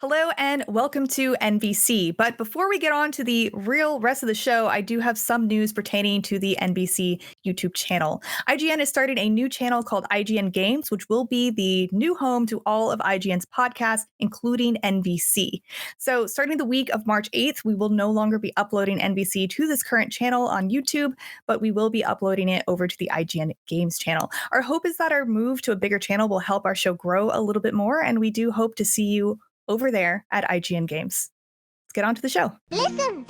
Hello and welcome to NVC. But before we get on to the real rest of the show, I do have some news pertaining to the NVC YouTube channel. IGN has started a new channel called IGN Games, which will be the new home to all of IGN's podcasts, including NVC. So starting the week of March 8th, we will no longer be uploading NVC to this current channel on YouTube, but we will be uploading it over to the IGN Games channel. Our hope is that our move to a bigger channel will help our show grow a little bit more, and we do hope to see you over there at IGN Games. Let's get on to the show. Listen!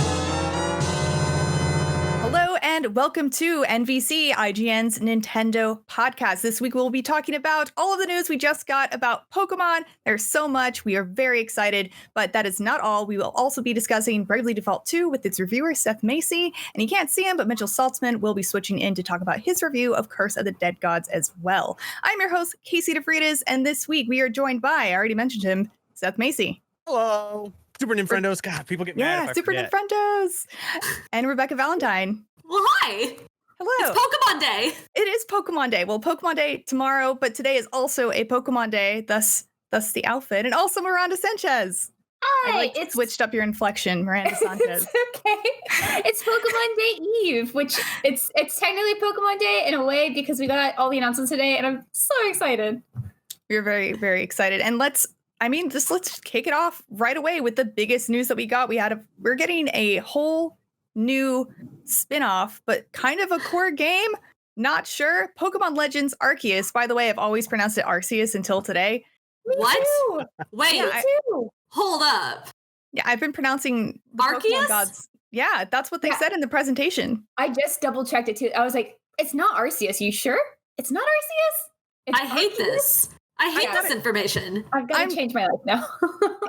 Hello and welcome to NVC, IGN's Nintendo podcast. This week we'll be talking about all of the news we just got about Pokemon. There's so much. We are very excited, but that is not all. We will also be discussing Bravely Default 2 with its reviewer, Seth Macy. And you can't see him, but Mitchell Saltzman will be switching in to talk about his review of Curse of the Dead Gods as well. I'm your host, Casey DeFreitas, and this week we are joined by, I already mentioned him, Seth Macy. Hello. Super Nintendos. God, people get mad if I Super forget. Nintendos. And Rebekah Valentine. Well, hi. Hello. It's Pokemon Day. It is Pokemon Day. Well, Pokemon Day tomorrow, but today is also a Pokemon Day, thus the outfit. And also Miranda Sanchez. Hi, It's switched up your inflection, Miranda Sanchez. It's okay. It's Pokemon Day Eve, which it's technically Pokemon Day in a way because we got all the announcements today, and I'm so excited. We're very, very excited. And let's kick it off right away with the biggest news that we got. We're getting a whole new spin-off, but kind of a core game. Not sure. Pokemon Legends Arceus. By the way, I've always pronounced it Arceus until today. What? Too. Wait, Yeah, Too. hold up. Yeah, I've been pronouncing the Pokemon Arceus? gods. Yeah, that's what they said in the presentation. I just double checked it too. I was like, it's not Arceus. You sure? It's not Arceus? It's I hate Arceus? this. I hate this information. I've got to change my life now.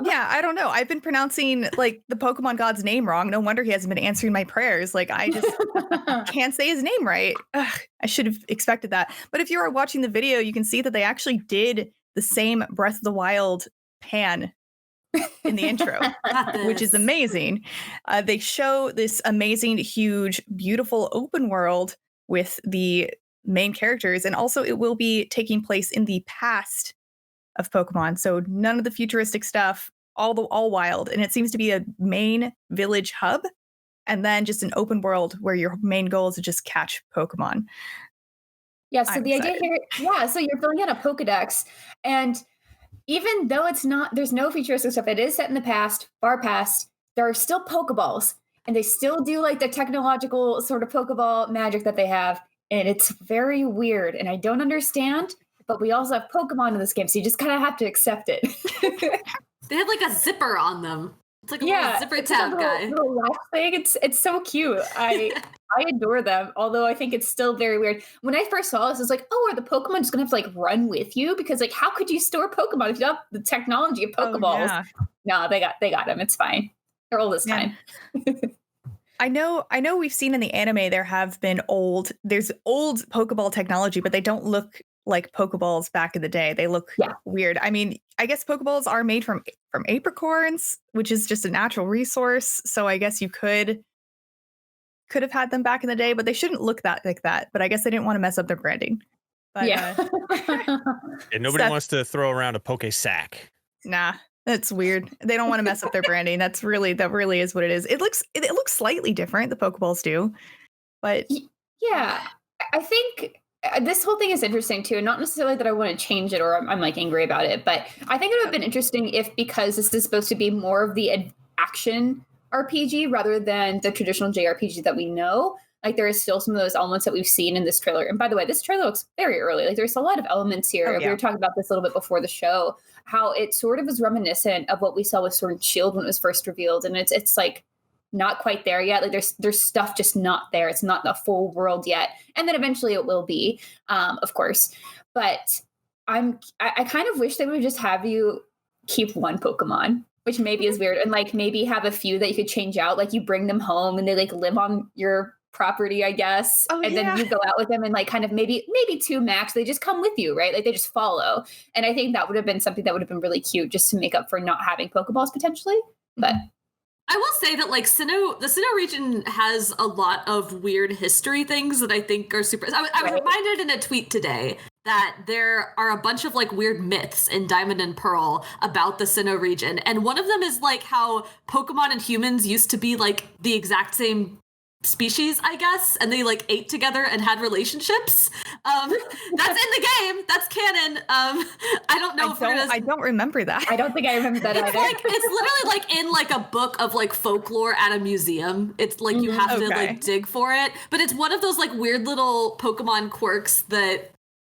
Yeah, I don't know. I've been pronouncing like the Pokemon god's name wrong. No wonder he hasn't been answering my prayers. Like I just can't say his name right. Ugh, I should have expected that. But if you are watching the video, you can see that they actually did the same Breath of the Wild pan in the intro, which is amazing. They show this amazing, huge, beautiful open world with the main characters, and also it will be taking place in the past of Pokemon, so none of the futuristic stuff, all wild, and it seems to be a main village hub and then just an open world where your main goal is to just catch Pokemon. Yeah, so the idea here, so you're filling out a Pokedex, and even though there's no futuristic stuff, it is set in the past, far past, there are still Pokeballs, and they still do like the technological sort of Pokeball magic that they have. And it's very weird, and I don't understand, but we also have Pokemon in this game, so you just kind of have to accept it. They have like a zipper on them. It's like a little zipper tab guy. Little latch thing. It's so cute. I adore them, although I think it's still very weird. When I first saw this, I was like, oh, are the Pokemon just going to have to like run with you? Because like, how could you store Pokemon if you don't have the technology of Pokeballs? Oh, yeah. No, they got them. It's fine. They're old this time. I know we've seen in the anime there's old Pokeball technology, but they don't look like Pokeballs back in the day. They look weird. I mean, I guess Pokeballs are made from apricorns, which is just a natural resource. So I guess you could have had them back in the day, but they shouldn't look like that. But I guess they didn't want to mess up their branding. But, And nobody wants to throw around a Poke Sack. Nah. That's weird. They don't want to mess up their branding. That really is what it is. It looks slightly different. The Pokeballs do, but yeah, I think this whole thing is interesting too. Not necessarily that I want to change it or I'm like angry about it, but I think it would have been interesting if, because this is supposed to be more of the action RPG rather than the traditional JRPG that we know. Like there is still some of those elements that we've seen in this trailer. And by the way, this trailer looks very early. Like there's a lot of elements here. Oh, yeah. We were talking about this a little bit before the show, how it sort of is reminiscent of what we saw with Sword and Shield when it was first revealed. And it's like not quite there yet. Like there's stuff just not there. It's not the full world yet. And then eventually it will be, of course. But I kind of wish they would just have you keep one Pokemon, which maybe is weird. And like maybe have a few that you could change out. Like you bring them home and they like live on your property, I guess. And then you go out with them and like kind of maybe two max. They just come with you, right? Like they just follow. And I think that would have been something that would have been really cute just to make up for not having Pokeballs potentially. But I will say that like the Sinnoh region has a lot of weird history things that I think are super. I was reminded in a tweet today that there are a bunch of like weird myths in Diamond and Pearl about the Sinnoh region. And one of them is like how Pokemon and humans used to be like the exact same species, I guess, and they like ate together and had relationships. That's in the game. That's canon. I don't know I don't remember that. I don't think I remember that either. It's literally like in like a book of like folklore at a museum. It's like you have to like dig for it, but it's one of those like weird little Pokemon quirks that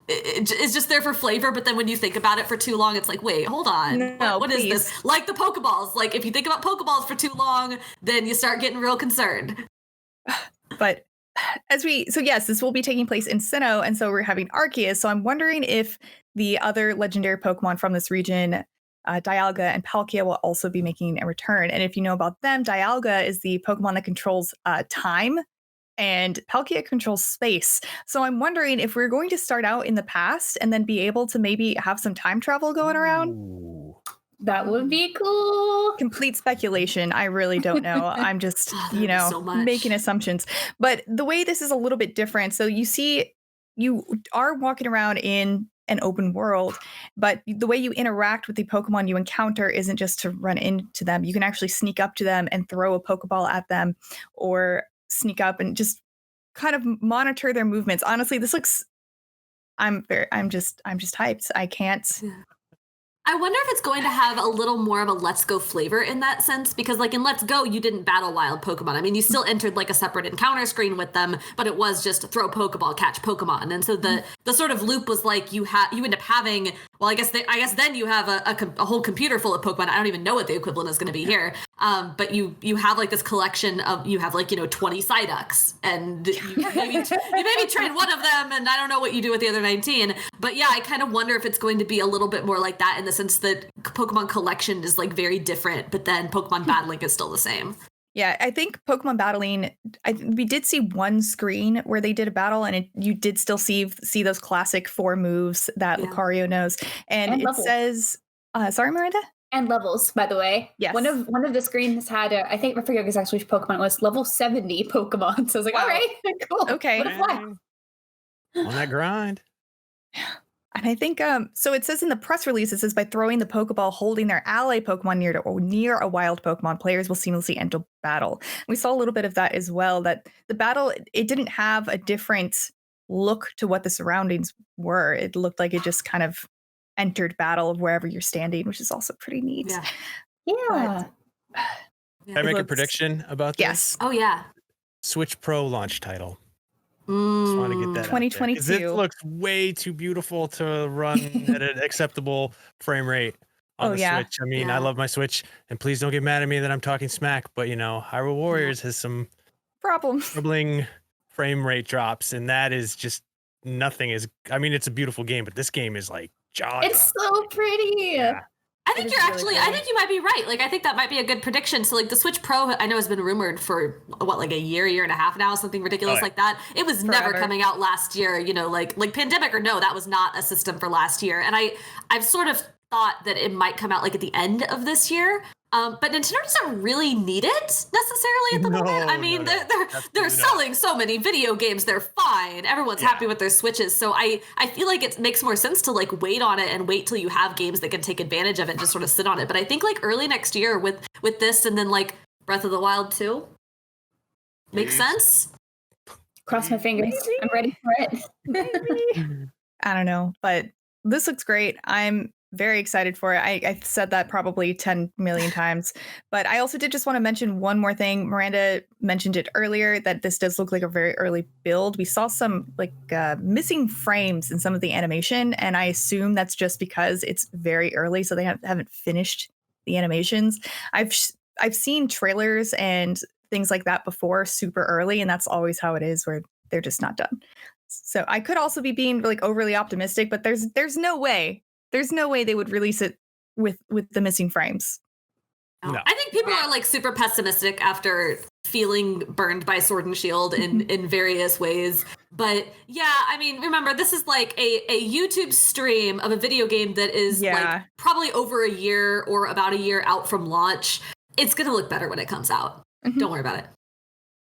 it's just there for flavor, but then when you think about it for too long, it's like, wait, hold on. No, what is this? Like the Pokeballs. Like if you think about Pokeballs for too long, then you start getting real concerned. But yes, this will be taking place in Sinnoh, and so we're having Arceus. So I'm wondering if the other legendary Pokemon from this region, Dialga and Palkia, will also be making a return. And if you know about them, Dialga is the Pokemon that controls time, and Palkia controls space. So I'm wondering if we're going to start out in the past and then be able to maybe have some time travel going around. Ooh. That would be cool. Complete speculation. I really don't know. I'm just, so making assumptions. But the way this is a little bit different. So you are walking around in an open world, but the way you interact with the Pokemon you encounter isn't just to run into them. You can actually sneak up to them and throw a Pokeball at them, or sneak up and just kind of monitor their movements. Honestly, this looks, I'm just hyped. I can't. I wonder if it's going to have a little more of a Let's Go flavor in that sense, because like in Let's Go, you didn't battle wild Pokemon. I mean, you still entered like a separate encounter screen with them, but it was just throw Pokeball, catch Pokemon. And so the sort of loop was like you end up having, well, I guess then you have a whole computer full of Pokemon. I don't even know what the equivalent is going to be here. But you have like this collection of, you have like, 20 Psyducks, and you maybe train one of them, and I don't know what you do with the other 19. But yeah, I kind of wonder if it's going to be a little bit more like that in the sense that Pokemon collection is like very different, but then Pokemon battling is still the same. Yeah, I think Pokemon battling, we did see one screen where they did a battle, and you did still see those classic 4 moves that Lucario knows. And it says, sorry, Miranda? And levels, by the way. Yes. One of the screens had, I forget exactly which Pokemon it was, level 70 Pokemon. So I was like, all right, cool. Okay. What a flex. On that grind. And I think, so it says in the press release, it says by throwing the Pokeball holding their ally Pokemon near a wild Pokemon, players will seamlessly enter battle. We saw a little bit of that as well, that the battle, it didn't have a different look to what the surroundings were. It looked like it just kind of entered battle of wherever you're standing, which is also pretty neat. Yeah. Can I make a prediction about this? Yes. Oh, yeah. Switch Pro launch title. Just want to get that 2022. This looks way too beautiful to run at an acceptable frame rate on the Switch. I mean, I love my Switch, and please don't get mad at me that I'm talking smack, but Hyrule Warriors has some problems, troubling frame rate drops, and that is just nothing is. I mean, it's a beautiful game, but this game is like It's so pretty. Yeah. I think you're actually, I think you might be right. Like, I think that might be a good prediction. So, like, the Switch Pro, I know has been rumored for, like a year and a half now, something ridiculous like that. It was never coming out last year, like pandemic or no, that was not a system for last year. And I've sort of thought that it might come out, like, at the end of this year. But Nintendo doesn't really need it necessarily at the moment. I mean, they're selling so many video games. They're fine. Everyone's happy with their Switches. So I feel like it makes more sense to like wait on it and wait till you have games that can take advantage of it and just sort of sit on it. But I think like early next year with this, and then like Breath of the Wild 2 makes sense. Cross my fingers. Maybe. I'm ready for it. Maybe. I don't know, but this looks great. I'm very excited for it. I said that probably 10 million times, but I also did just want to mention one more thing. Miranda mentioned it earlier that this does look like a very early build. We saw some like missing frames in some of the animation, and I assume that's just because it's very early, so they haven't finished the animations. I've seen trailers and things like that before super early, and that's always how it is, where they're just not done. So I could also be being like overly optimistic, but there's no way. There's no way they would release it with the missing frames. No. I think people are like super pessimistic after feeling burned by Sword and Shield in various ways. But yeah, I mean, remember, this is like a YouTube stream of a video game that is like probably over a year or about a year out from launch. It's going to look better when it comes out. Don't worry about it.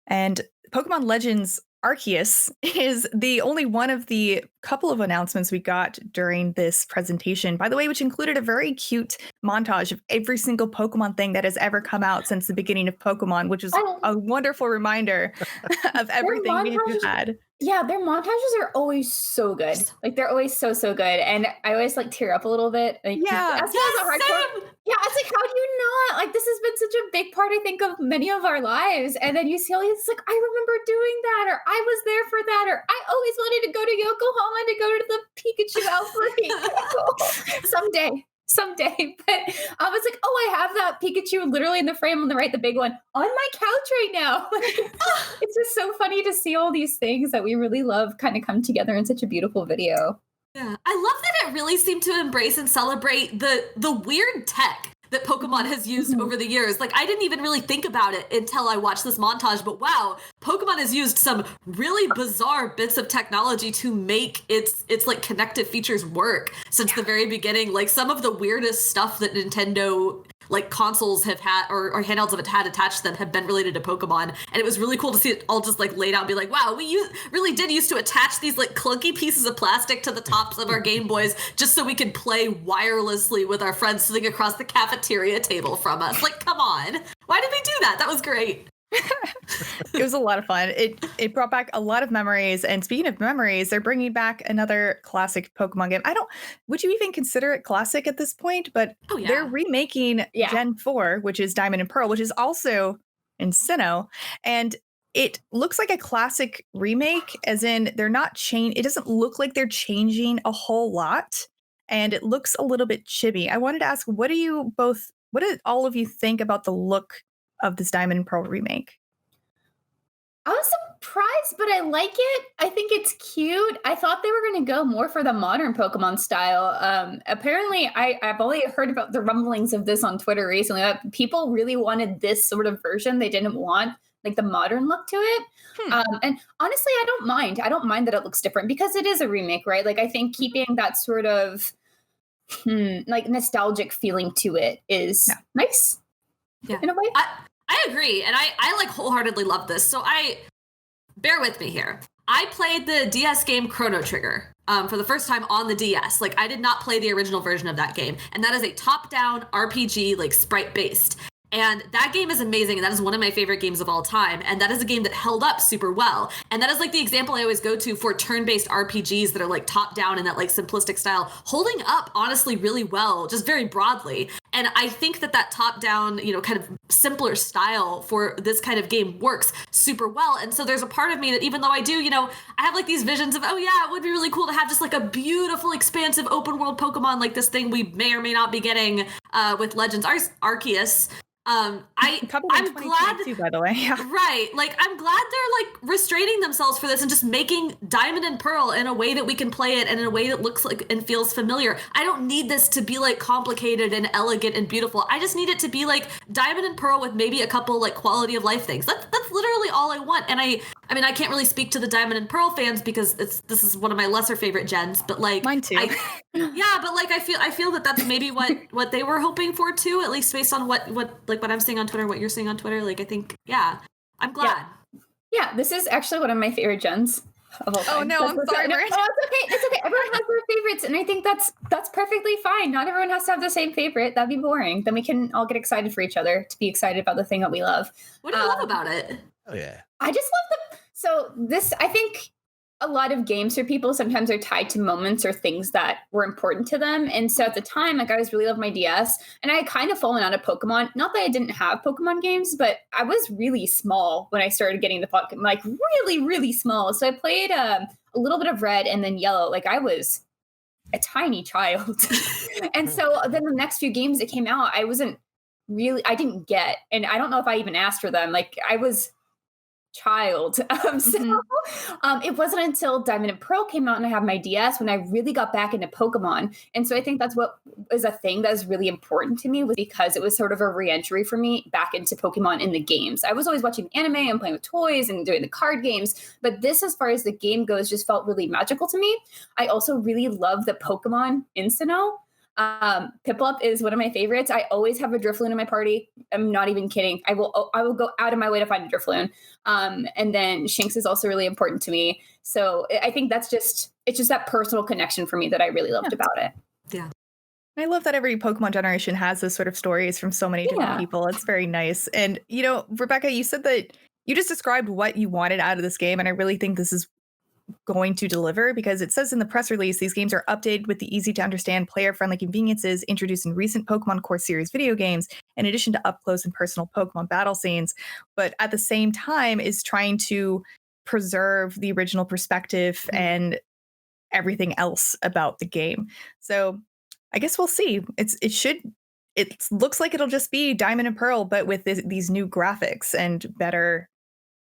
And Pokemon Legends Arceus is the only one of the couple of announcements we got during this presentation, by the way, which included a very cute montage of every single Pokemon thing that has ever come out since the beginning of Pokemon, which is a wonderful reminder of everything we've had. Yeah, their montages are always so good. Like they're always so good, and I always like tear up a little bit. Like, yeah, as a hardcore, yeah, it's like, how do you not? Like, this has been such a big part, I think, of many of our lives. And then you see all these, like, I remember doing that, or I was there for that, or I always wanted to go to Yokohama to go to the Pikachu outbreak. Someday. But I was like, oh, I have that Pikachu literally in the frame on the right, the big one, on my couch right now. It's just so funny to see all these things that we really love kind of come together in such a beautiful video. Yeah, I love that it really seemed to embrace and celebrate the weird tech that Pokemon has used over the years. Like, I didn't even really think about it until I watched this montage, but wow, Pokemon has used some really bizarre bits of technology to make its like connected features work since the very beginning. Like, some of the weirdest stuff that Nintendo like consoles have had or handhelds have had attached to them have been related to Pokemon, and it was really cool to see it all just like laid out and be like, wow, we really did used to attach these like clunky pieces of plastic to the tops of our Game Boys just so we could play wirelessly with our friends sitting across the cafeteria table from us. Like, come on, why did we do that? That was great. It was a lot of fun. It brought back a lot of memories. And speaking of memories, they're bringing back another classic Pokemon game. Would you even consider it classic at this point? But they're remaking Gen 4, which is Diamond and Pearl, which is also in Sinnoh. And it looks like a classic remake, as in they're not it doesn't look like they're changing a whole lot. And it looks a little bit chibi. I wanted to ask, what did all of you think about the look of this Diamond and Pearl remake? I was surprised, but I like it. I think it's cute. I thought they were going to go more for the modern Pokemon style. Apparently, I've only heard about the rumblings of this on Twitter recently. That people really wanted this sort of version. They didn't want like the modern look to it. And honestly, I don't mind. I don't mind that it looks different because it is a remake, right? Like, I think keeping that sort of like nostalgic feeling to it is nice. Yeah. In a way. I agree. And I like wholeheartedly love this. So bear with me here. I played the DS game Chrono Trigger for the first time on the DS. Like, I did not play the original version of that game. And that is a top-down RPG, like sprite-based. And that game is amazing, and that is one of my favorite games of all time. And that is a game that held up super well. And that is like the example I always go to for turn-based RPGs that are like top-down in that like simplistic style, holding up honestly really well, just very broadly. And I think that top-down, kind of simpler style for this kind of game works super well. And so there's a part of me that, even though I do, I have like these visions of, oh yeah, it would be really cool to have just like a beautiful, expansive open world Pokemon like this thing we may or may not be getting with Legends Arceus. I'm glad too, by the way. Yeah. Right. Like, I'm glad they're like restraining themselves for this and just making Diamond and Pearl in a way that we can play it and in a way that looks like and feels familiar. I don't need this to be like complicated and elegant and beautiful. I just need it to be like Diamond and Pearl with maybe a couple like quality of life things. That's literally all I want. And I mean, I can't really speak to the Diamond and Pearl fans because this is one of my lesser favorite gens, but like mine too. But like I feel that that's maybe what they were hoping for too, at least based on what I'm seeing on Twitter, what you're seeing on Twitter. Like, I think, I'm glad. Yeah, this is actually one of my favorite gens of all time. Oh no, I'm sorry, Miranda. No, it's okay. Everyone has their favorites, and I think that's perfectly fine. Not everyone has to have the same favorite. That'd be boring. Then we can all get excited for each other to be excited about the thing that we love. What do you love about it? Oh yeah. I just love so this, I think a lot of games for people sometimes are tied to moments or things that were important to them. And so at the time, like, I was really loved my DS, and I had kind of fallen out of Pokemon. Not that I didn't have Pokemon games, but I was really small when I started getting the Pokemon, like really, really small. So I played a little bit of Red and then Yellow. Like, I was a tiny child. And so then the next few games that came out, I didn't get, and I don't know if I even asked for them. Like, I was child. It wasn't until Diamond and Pearl came out and I had my DS when I really got back into Pokemon. And so I think that's what is a thing that is really important to me, was because it was sort of a re-entry for me back into Pokemon in the games. I was always watching anime and playing with toys and doing the card games, but this, as far as the game goes, just felt really magical to me. I also really love the Pokemon in Sinnoh. Piplup is one of my favorites. I always have a Drifloon in my party. I'm not even kidding. I will go out of my way to find a Drifloon. And then Shinx is also really important to me. So I think it's just that personal connection for me that I really loved about it. Yeah. I love that every Pokemon generation has those sort of stories from so many different people. It's very nice. And, Rebekah, you said that you just described what you wanted out of this game. And I really think this is going to deliver, because it says in the press release, these games are updated with the easy to understand player-friendly conveniences introduced in recent Pokemon Core series video games, in addition to up-close and personal Pokemon battle scenes, but at the same time is trying to preserve the original perspective and everything else about the game. So I guess we'll see. It looks like it'll just be Diamond and Pearl, but with these new graphics and better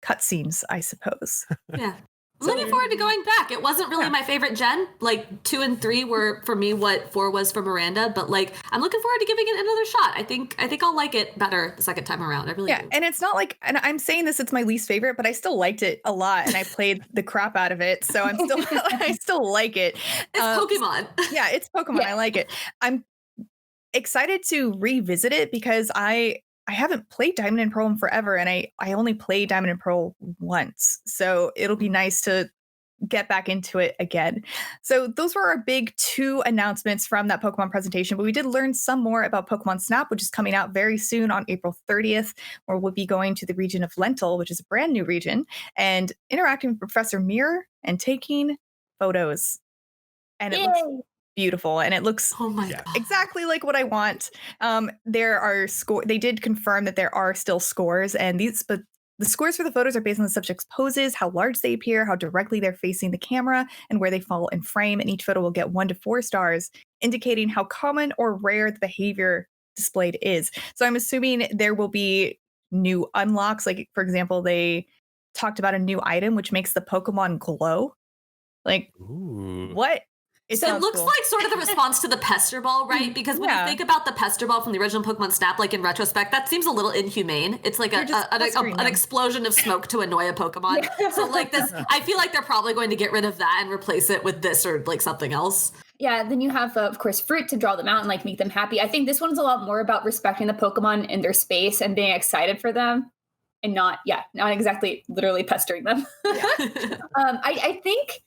cutscenes, I suppose. Yeah. I'm looking forward to going back. It wasn't really my favorite gen. Like 2 and 3 were for me what 4 was for Miranda, but like I'm looking forward to giving it another shot. I think I'll like it better the second time around. I really do. And it's not like, and I'm saying this, it's my least favorite, but I still liked it a lot, and I played the crap out of it, so I still like it. It's Pokemon. Yeah, it's Pokemon. I like it. I'm excited to revisit it because I haven't played Diamond and Pearl in forever, and I only played Diamond and Pearl once. So it'll be nice to get back into it again. So those were our big 2 announcements from that Pokemon presentation, but we did learn some more about Pokemon Snap, which is coming out very soon on April 30th, where we'll be going to the region of Lentil, which is a brand new region, and interacting with Professor Mirror and taking photos. And it looks beautiful, and it looks exactly like what I want. There are they did confirm that there are still scores, and but the scores for the photos are based on the subject's poses, how large they appear, how directly they're facing the camera, and where they fall in frame. And each photo will get 1 to 4 stars, indicating how common or rare the behavior displayed is. So I'm assuming there will be new unlocks. Like, for example, they talked about a new item which makes the Pokemon glow. Like, what? It looks cool. Like sort of the response to the Pester Ball, right? Because when you think about the Pester Ball from the original Pokemon Snap, like in retrospect, that seems a little inhumane. It's like an explosion of smoke to annoy a Pokemon. So like this, I feel like they're probably going to get rid of that and replace it with this or like something else. Yeah, then you have, of course, fruit to draw them out and like make them happy. I think this one's a lot more about respecting the Pokemon in their space and being excited for them, and not exactly literally pestering them. I think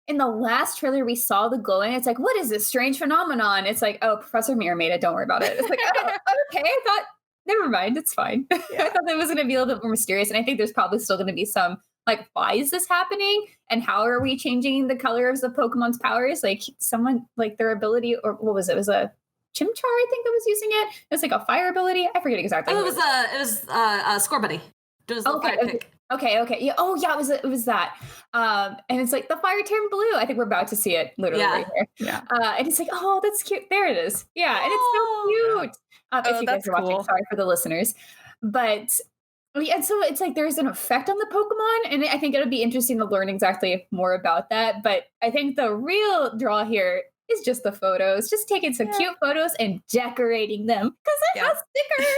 in the last trailer, we saw the glowing. It's like, what is this strange phenomenon? It's like, oh, Professor Mirror made it. Don't worry about it. It's like, oh, okay. I thought, never mind. It's fine. I thought it was going to be a little bit more mysterious. And I think there's probably still going to be some, like, why is this happening? And how are we changing the color of the Pokemon's powers? Like, someone, like, their ability, or what was it? It was a Chimchar, I think, that was using it. It was like a fire ability. I forget exactly. Oh, it was a Scorbunny. It was a fire pick. Okay. Yeah. Oh, yeah. It was that. And it's like the fire turned blue. I think we're about to see it literally right here. Yeah. And it's like, oh, that's cute. There it is. Yeah. And it's so cute. If you guys are watching, sorry for the listeners. But and so it's like there's an effect on the Pokemon, and I think it'll be interesting to learn exactly more about that. But I think the real draw here is just the photos, just taking some cute photos and decorating them, because it has stickers.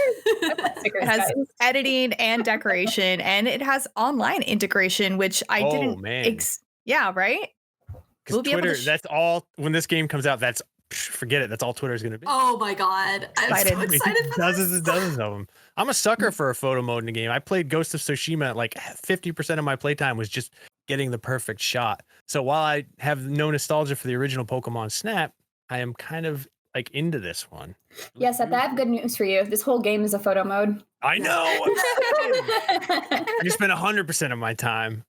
It has editing and decoration, and it has online integration, which I didn't. Right? Because Twitter, that's all. When this game comes out, forget it. That's all Twitter's going to be. Oh my god! I'm so excited for dozens and dozens of them. I'm a sucker for a photo mode in the game. I played Ghost of Tsushima. Like 50% of my playtime was just getting the perfect shot. So while I have no nostalgia for the original Pokemon Snap, I am kind of like into this one. Yes, I have good news for you. This whole game is a photo mode. I know. I spend 100% of my time.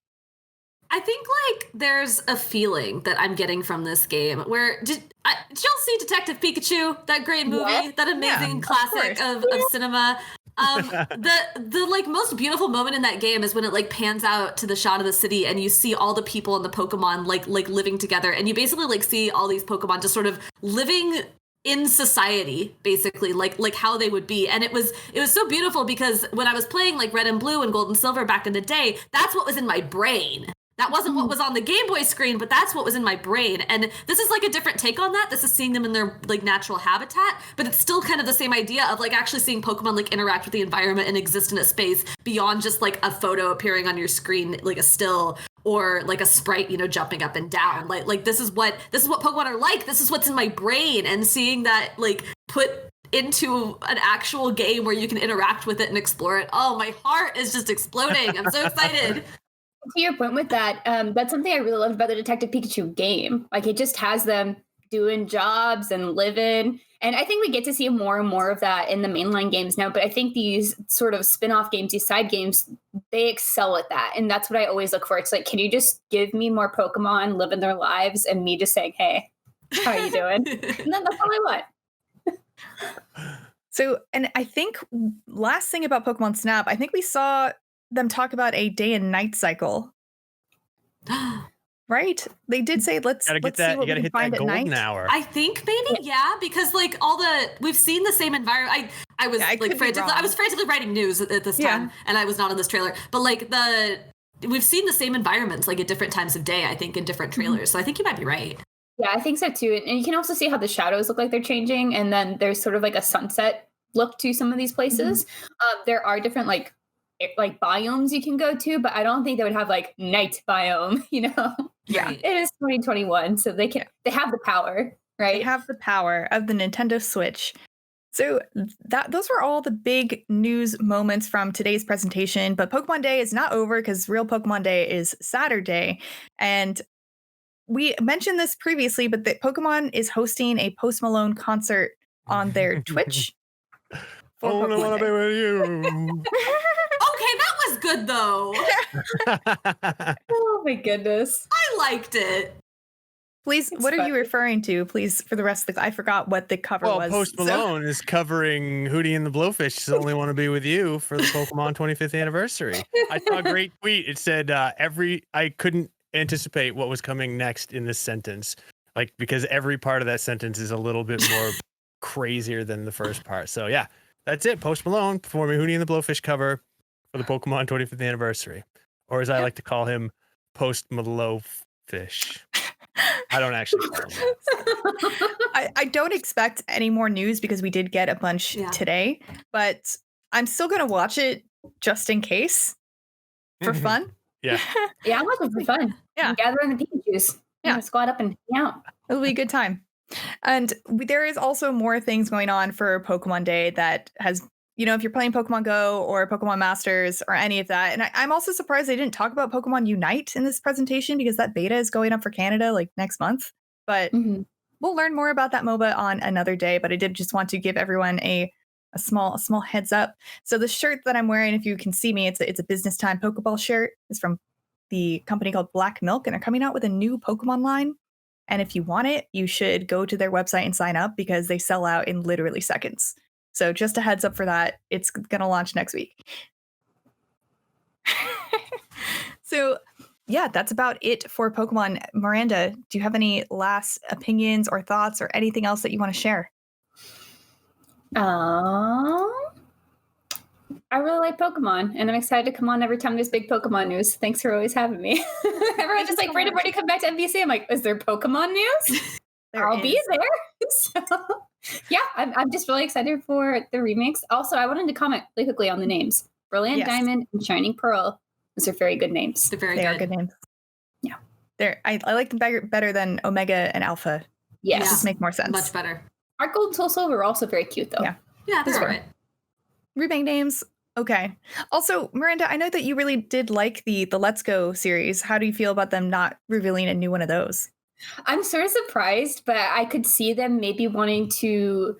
I think like there's a feeling that I'm getting from this game where did y'all see Detective Pikachu? That great movie, that amazing classic of cinema. The like most beautiful moment in that game is when it like pans out to the shot of the city and you see all the people and the Pokemon like living together, and you basically like see all these Pokemon just sort of living in society, basically like how they would be. And it was so beautiful because when I was playing like Red and Blue and Gold and Silver back in the day, that's what was in my brain. That wasn't what was on the Game Boy screen, but that's what was in my brain. And this is like a different take on that. This is seeing them in their like natural habitat, but it's still kind of the same idea of like actually seeing Pokemon like interact with the environment and exist in a space beyond just like a photo appearing on your screen, like a still. or like a sprite, jumping up and down. Like this is what Pokemon are like. This is what's in my brain, and seeing that like put into an actual game where you can interact with it and explore it. Oh, my heart is just exploding. I'm so excited. To your point with that, that's something I really love about the Detective Pikachu game. Like, it just has them doing jobs and living. And I think we get to see more and more of that in the mainline games now. But I think these sort of spin-off games, these side games, they excel at that. And that's what I always look for. It's like, can you just give me more Pokemon living their lives and me just saying, hey, how are you doing? And then that's all I want. So, and I think last thing about Pokemon Snap, I think we saw them talk about a day and night cycle. Right? They did say let's see what we can find at night. Hour. I think maybe because like we've seen the same environment. I was frantically writing news at this time, and I was not in this trailer. But like we've seen the same environments like at different times of day. I think in different trailers. So I think you might be right. Yeah, I think so too. And you can also see how the shadows look like they're changing, and then there's sort of like a sunset look to some of these places. There are different like biomes you can go to, but I don't think they would have like night biome, Yeah. It is 2021, so they have the power, right? They have the power of the Nintendo Switch. So those were all the big news moments from today's presentation, but Pokemon Day is not over because real Pokemon Day is Saturday. And we mentioned this previously, but the Pokemon is hosting a Post Malone concert on their Twitch. I only want to be with you. Okay, that was good though. Oh my goodness. I liked it. Please, what are you referring to? Please, for the rest of I forgot what the cover was. Post Malone is covering Hootie and the Blowfish Only Want to Be With You for the Pokemon 25th anniversary. I saw a great tweet. It said, I couldn't anticipate what was coming next in this sentence. Like, because every part of that sentence is a little bit more crazier than the first part. So yeah, that's it. Post Malone performing Hootie and the Blowfish cover for the Pokemon 25th anniversary. Or as I like to call him, Post Malowfish. I don't actually call him that. I don't expect any more news because we did get a bunch today, but I'm still going to watch it just in case for fun. Yeah. Yeah, I'm watching for fun. Yeah. Gathering the Pikachus. Yeah. Squat up and hang out. It'll be a good time. And there is also more things going on for Pokemon Day that has, if you're playing Pokemon Go or Pokemon Masters or any of that. And I'm also surprised they didn't talk about Pokemon Unite in this presentation because that beta is going up for Canada like next month. But we'll learn more about that MOBA on another day. But I did just want to give everyone a small heads up. So the shirt that I'm wearing, if you can see me, it's a business time Pokeball shirt. It's from the company called Black Milk, and they're coming out with a new Pokemon line. And if you want it, you should go to their website and sign up because they sell out in literally seconds. So just a heads up for that. It's going to launch next week. So yeah, that's about it for Pokemon. Miranda, do you have any last opinions or thoughts or anything else that you want to share? I really like Pokemon, and I'm excited to come on every time there's big Pokemon news. Thanks for always having me. Everyone's just like, ready to come back to NVC. I'm like, is there Pokemon news? I'll be there. So, yeah, I'm just really excited for the remakes. Also, I wanted to comment really quickly on the names. Brilliant Diamond and Shining Pearl. Those are very good names. They are good names. Yeah. I like them better than Omega and Alpha. Yes. Just make more sense. Much better. Our Gold Soul Silver are also very cute, though. Yeah, they're all right. Remake names. Okay. Also, Miranda, I know that you really did like the Let's Go series. How do you feel about them not revealing a new one of those? I'm sort of surprised, but I could see them maybe wanting to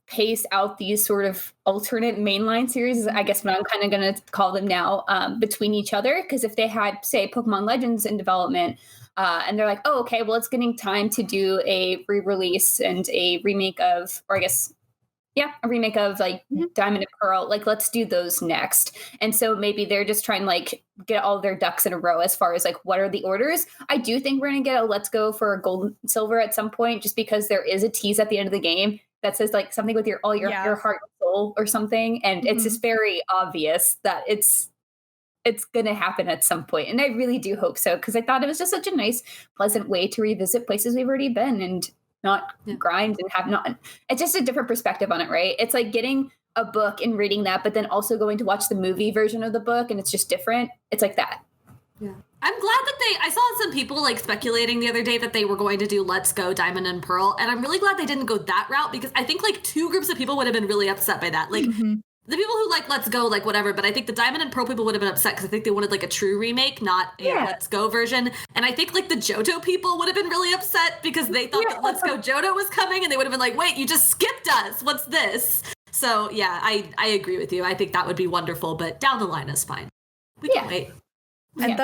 pace out these sort of alternate mainline series, I guess what I'm kind of going to call them now, between each other. Because if they had, say, Pokemon Legends in development, and they're like, oh, okay, well, it's getting time to do a re-release and a remake of, or I guess, a remake of like Diamond and Pearl. Like, let's do those next. And so maybe they're just trying to like get all their ducks in a row as far as like what are the orders. I do think we're going to get a Let's Go for Gold and Silver at some point, just because there is a tease at the end of the game that says like something with your heart and soul or something. And it's just very obvious that it's going to happen at some point. And I really do hope so, because I thought it was just such a nice, pleasant way to revisit places we've already been and not grind and have not. It's just a different perspective on it, right? It's like getting a book and reading that, but then also going to watch the movie version of the book, and it's just different. It's like that. Yeah. I'm glad that I saw some people like speculating the other day that they were going to do Let's Go Diamond and Pearl, and I'm really glad they didn't go that route because I think like two groups of people would have been really upset by that. Like the people who like Let's Go, like whatever, but I think the Diamond and Pearl people would have been upset because I think they wanted like a true remake, not a Let's Go version. And I think like the Johto people would have been really upset because they thought that Let's Go Johto was coming, and they would have been like, wait, you just skipped us. What's this? So yeah, I agree with you. I think that would be wonderful, but down the line is fine. We can wait. And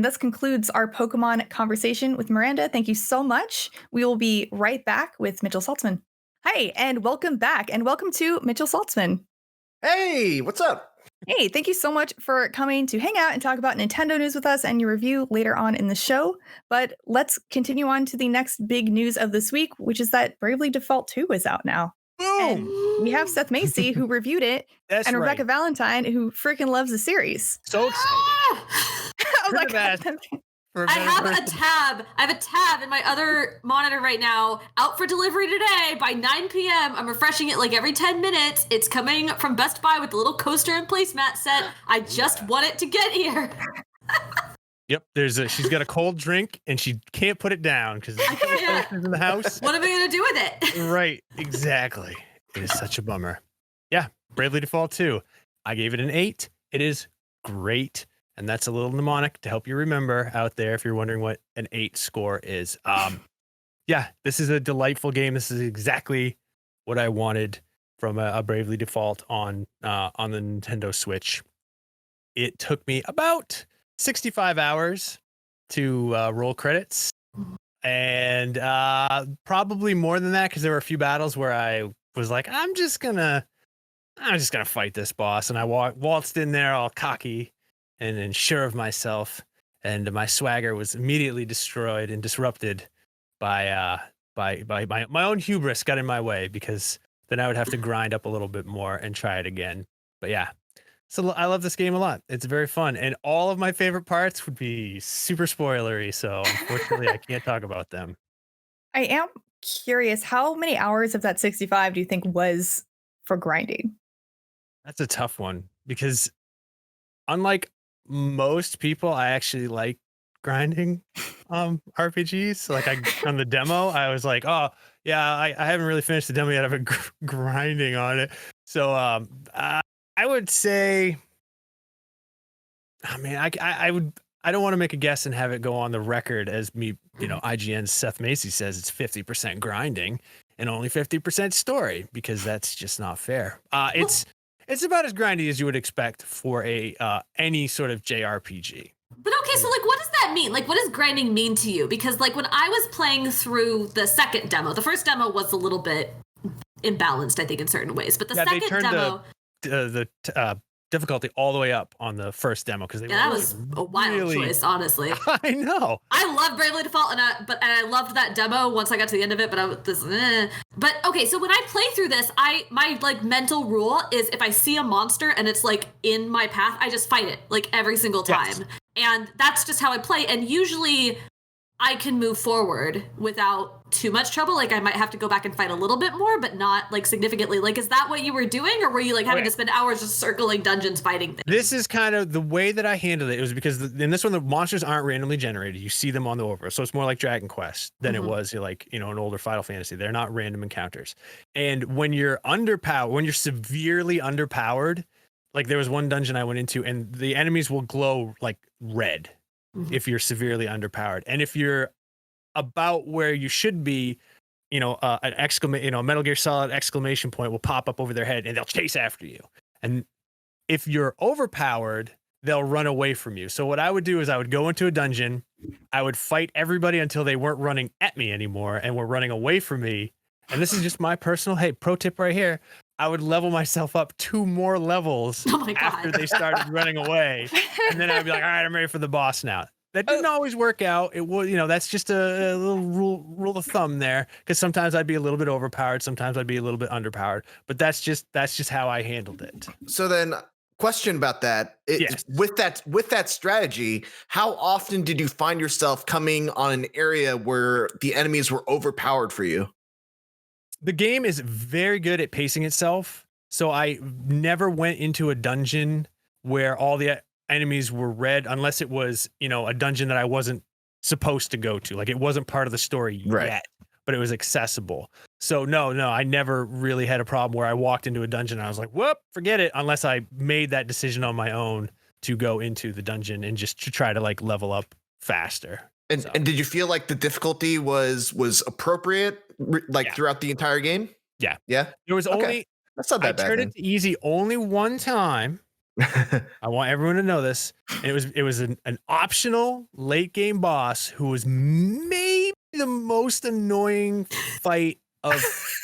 thus concludes our Pokemon conversation with Miranda. Thank you so much. We will be right back with Mitchell Saltzman. Hi, and welcome back, and welcome to Mitchell Saltzman. Hey, what's up? Hey, thank you so much for coming to hang out and talk about Nintendo news with us and your review later on in the show. But let's continue on to the next big news of this week, which is that Bravely Default 2 is out now. Boom! And we have Seth Macy, who reviewed it, and Rebekah Valentine, who freaking loves the series. So excited. I was like, I have a tab in my other monitor right now, out for delivery today by 9 p.m. I'm refreshing it like every 10 minutes. It's coming from Best Buy with the little coaster and placemat set. I just want it to get here. Yep, she's got a cold drink and she can't put it down because it's in the house. What am I gonna do with it? Right, exactly. It is such a bummer. Yeah, Bravely Default 2. I gave it an 8. It is great. And that's a little mnemonic to help you remember out there if you're wondering what an 8 score is. Yeah, this is a delightful game. This is exactly what I wanted from a Bravely Default on the Nintendo Switch. It took me about 65 hours to roll credits, and probably more than that because there were a few battles where I was like, I'm just gonna fight this boss, and I waltzed in there all cocky and sure of myself, and my swagger was immediately destroyed and disrupted by my own hubris got in my way, because then I would have to grind up a little bit more and try it again. But yeah, so I love this game a lot. It's very fun, and all of my favorite parts would be super spoilery, so unfortunately I can't talk about them. I am curious, how many hours of that 65 do you think was for grinding? That's a tough one, because unlike most people, I actually like grinding RPGs. Like on the demo, I was like, oh yeah, I haven't really finished the demo yet. I've been grinding on it. So I would say, I mean, I don't want to make a guess and have it go on the record as me, IGN's Seth Macy says it's 50% grinding and only 50% story, because that's just not fair. It's about as grindy as you would expect for any sort of JRPG. But okay, so like, what does that mean? Like, what does grinding mean to you? Because like when I was playing through the second demo, the first demo was a little bit imbalanced, I think, in certain ways. But the second they turned demo, the difficulty all the way up on the first demo, because that was a wild choice, honestly. I know. I love Bravely Default, and I loved that demo once I got to the end of it. But But okay, so when I play through this, my like mental rule is if I see a monster and it's like in my path, I just fight it like every single time, yes. And that's just how I play. And usually, I can move forward without too much trouble. Like I might have to go back and fight a little bit more, but not like significantly. Like, is that what you were doing, or were you like having to spend hours just circling dungeons fighting things? This is kind of the way that I handled it. It was because in this one, the monsters aren't randomly generated. You see them on the overworld. So it's more like Dragon Quest than it was like, an older Final Fantasy. They're not random encounters. And when you're underpowered, when you're severely underpowered, like there was one dungeon I went into and the enemies will glow like red. If you're severely underpowered, and if you're about where you should be, an Metal Gear Solid exclamation point will pop up over their head and they'll chase after you. And if you're overpowered, they'll run away from you. So what I would do is I would go into a dungeon, I would fight everybody until they weren't running at me anymore and were running away from me. And this is just my personal, pro tip right here. I would level myself up 2 more levels after they started running away. And then I'd be like, all right, I'm ready for the boss now. That didn't always work out. It was, that's just a little rule of thumb there. Because sometimes I'd be a little bit overpowered. Sometimes I'd be a little bit underpowered. But that's just how I handled it. So then, question about that. Yes. With that strategy, how often did you find yourself coming on an area where the enemies were overpowered for you? The game is very good at pacing itself. So I never went into a dungeon where all the enemies were red unless it was, a dungeon that I wasn't supposed to go to. Like it wasn't part of the story yet, but it was accessible. So no, I never really had a problem where I walked into a dungeon and I was like, whoop, forget it, unless I made that decision on my own to go into the dungeon and just to try to like level up faster. And did you feel like the difficulty was appropriate throughout the entire game? Yeah. Yeah. There was only that's not that bad. I turned it to easy only one time. I want everyone to know this. And it was an optional late game boss who was maybe the most annoying fight of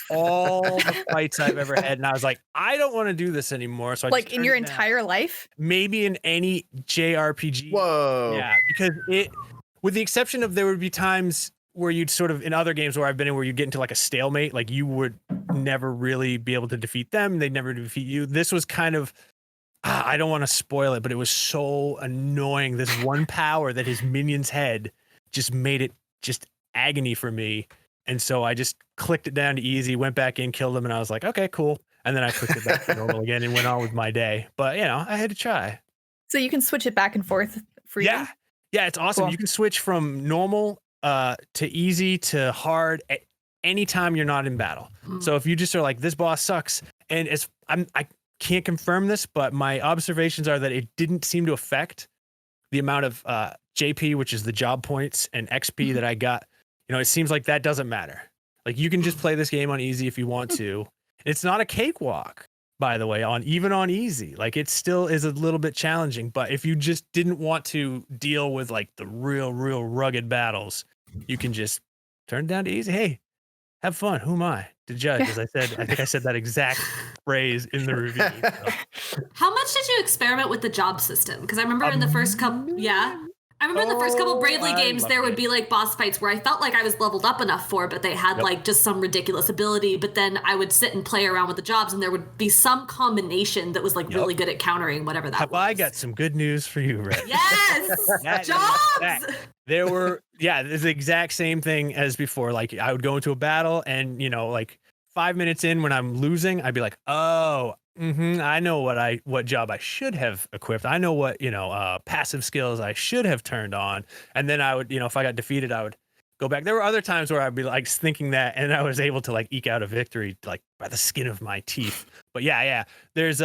all the fights I've ever had. And I was like, I don't want to do this anymore. So I like in your entire life? Maybe in any JRPG. Whoa. Yeah, because with the exception of there would be times where you'd sort of in other games where I've been in where you get into like a stalemate, like you would never really be able to defeat them. They'd never defeat you. This was kind of, I don't want to spoil it, but it was so annoying. This one power that his minions had just made it just agony for me. And so I just clicked it down to easy, went back in, killed him, and I was like, okay, cool. And then I clicked it back to normal again and went on with my day. But, I had to try. So you can switch it back and forth freely? Yeah, it's awesome. Cool. You can switch from normal to easy to hard at any time you're not in battle. So if you just are like, this boss sucks, and I can't confirm this, but my observations are that it didn't seem to affect the amount of JP, which is the job points, and XP that I got. It seems like that doesn't matter. Like you can just play this game on easy if you want to. It's not a cakewalk, by the way, even on easy. Like it still is a little bit challenging, but if you just didn't want to deal with like the real rugged battles, you can just turn it down to easy. Hey, have fun. Who am I to judge? As I think I said that exact phrase in the review. So. How much did you experiment with the job system? Because I remember in the first couple, I remember in the first couple Bravely games, there would be like boss fights where I felt like I was leveled up enough for, but they had like just some ridiculous ability. But then I would sit and play around with the jobs, and there would be some combination that was like really good at countering whatever that was. I got some good news for you, Red. Yes, jobs. There were, it's the exact same thing as before. Like I would go into a battle, and like 5 minutes in when I'm losing, I'd be like, oh. I know what job I should have equipped. I know what, passive skills I should have turned on. And then I would, if I got defeated, I would go back. There were other times where I'd be like thinking that, and I was able to like eke out a victory, like by the skin of my teeth. But yeah, there's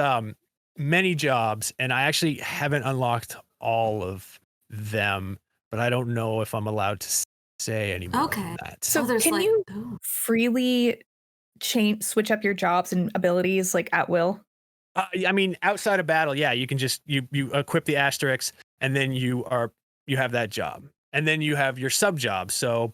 many jobs, and I actually haven't unlocked all of them, but I don't know if I'm allowed to say anymore. Okay. That. So can you freely switch up your jobs and abilities like at will? I mean, outside of battle, you can just you equip the asterisks, and then you have that job, and then you have your sub jobs. So,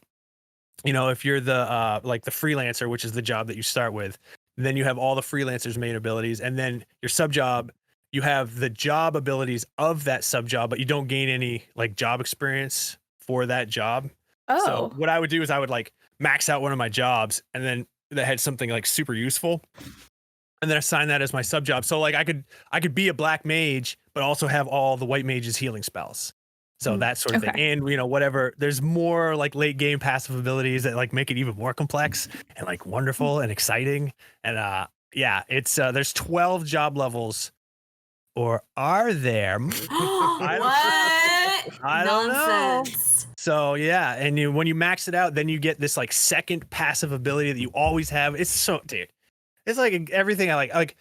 if you're the like the freelancer, which is the job that you start with, then you have all the freelancers' main abilities, and then your sub job, you have the job abilities of that sub job, but you don't gain any like job experience for that job. Oh, so what I would do is I would like max out one of my jobs, and then that had something like super useful, and then assign that as my sub job. So like I could be a black mage, but also have all the white mage's healing spells. So that sort of thing. And whatever, there's more like late game passive abilities that like make it even more complex and like wonderful and exciting. And it's there's 12 job levels, or are there? What? I don't know. So and when you max it out, then you get this like second passive ability that you always have. It's so, dude, it's like everything I like. Like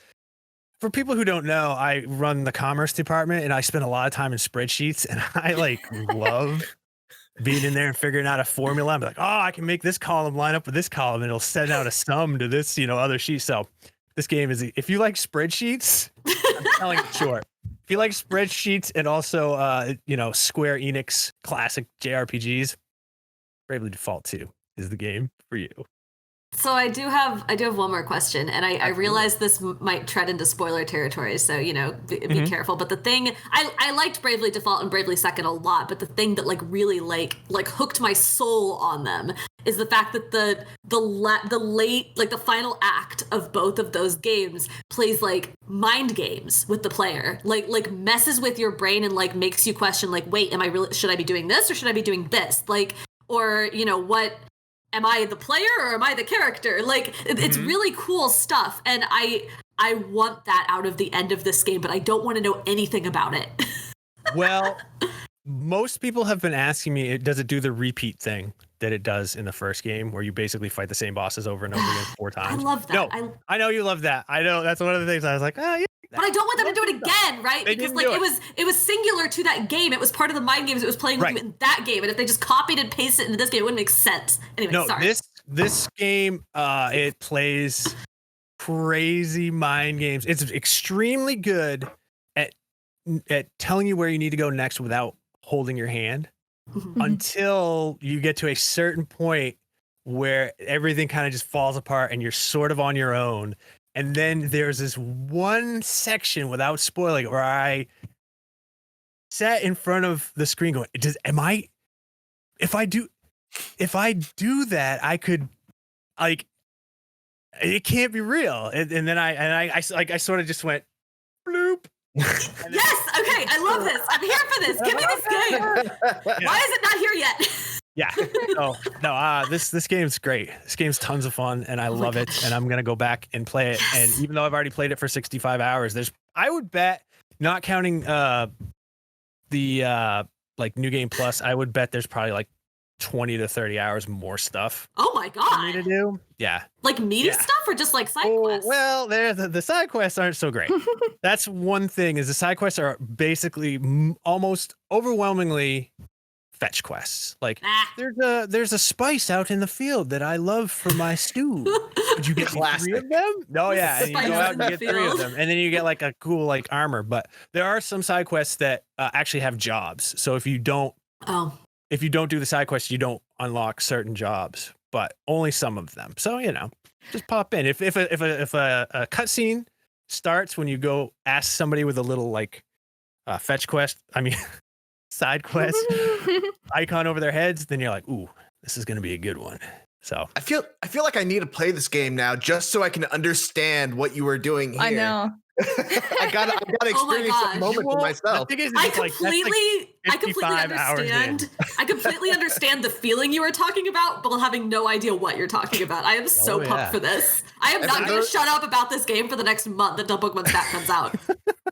for people who don't know, I run the commerce department, and I spend a lot of time in spreadsheets, and I like love being in there and figuring out a formula. I'm like, oh, I can make this column line up with this column, and it'll send out a sum to this, other sheet. So this game is, if you like spreadsheets, I'm telling it short. If you like spreadsheets and also, Square Enix classic JRPGs, Bravely Default 2 is the game for you. So I do have one more question, and I realize this might tread into spoiler territory, so be careful. But the thing I liked Bravely Default and Bravely Second a lot, but the thing that like really like hooked my soul on them is the fact that the late like the final act of both of those games plays like mind games with the player, like messes with your brain and like makes you question like, wait, should I be doing this or should I be doing this? Like, or what? Am I the player or am I the character? Like, it's really cool stuff. And I want that out of the end of this game, but I don't want to know anything about it. Well, most people have been asking me, does it do the repeat thing that it does in the first game, where you basically fight the same bosses over and over again 4 times? I love that. No, I know you love that. I know that's one of the things I was like, oh yeah. But I don't want them to do it again, right? They Because didn't like do it was singular to that game. It was part of the mind games it was playing with you in that game. And if they just copied and pasted it into this game, it wouldn't make sense. Anyway, No, sorry. this game, it plays crazy mind games. It's extremely good at telling you where you need to go next without holding your hand until you get to a certain point where everything kind of just falls apart and you're sort of on your own. And then there's this one section, without spoiling, where I sat in front of the screen going, if I do that, I could, like, it can't be real. And then I sort of just went bloop. Yes, okay, I love this. I'm here for this. Give me this game. Yeah. Why is it not here yet? Yeah. This game's great. This game's tons of fun, and I love it. And I'm gonna go back and play it. Yes. And even though I've already played it for 65 hours, I would bet, not counting the like New Game Plus, I would bet there's probably like 20 to 30 hours more stuff Oh my for me to god. do. Yeah. Like meaty stuff or just like side quests? Well, the side quests aren't so great. That's one thing, is the side quests are basically almost overwhelmingly fetch quests. Like, there's a spice out in the field that I love for my stew. Would you get 3 of them? No, yeah. And you go out and get 3 of them, and then you get like a cool like armor. But there are some side quests that actually have jobs. So if you don't do the side quests, you don't unlock certain jobs, but only some of them. So just pop in. If a cutscene starts when you go ask somebody with a little like fetch quest, side quest icon over their heads, then you're like, ooh, this is gonna be a good one. So I feel like I need to play this game now just so I can understand what you were doing here. I know. I gotta experience that moment for myself. I completely understand the feeling you are talking about, while having no idea what you're talking about. I am so pumped for this. I am not going to shut up about this game for the next month until Pokemon Snap comes out.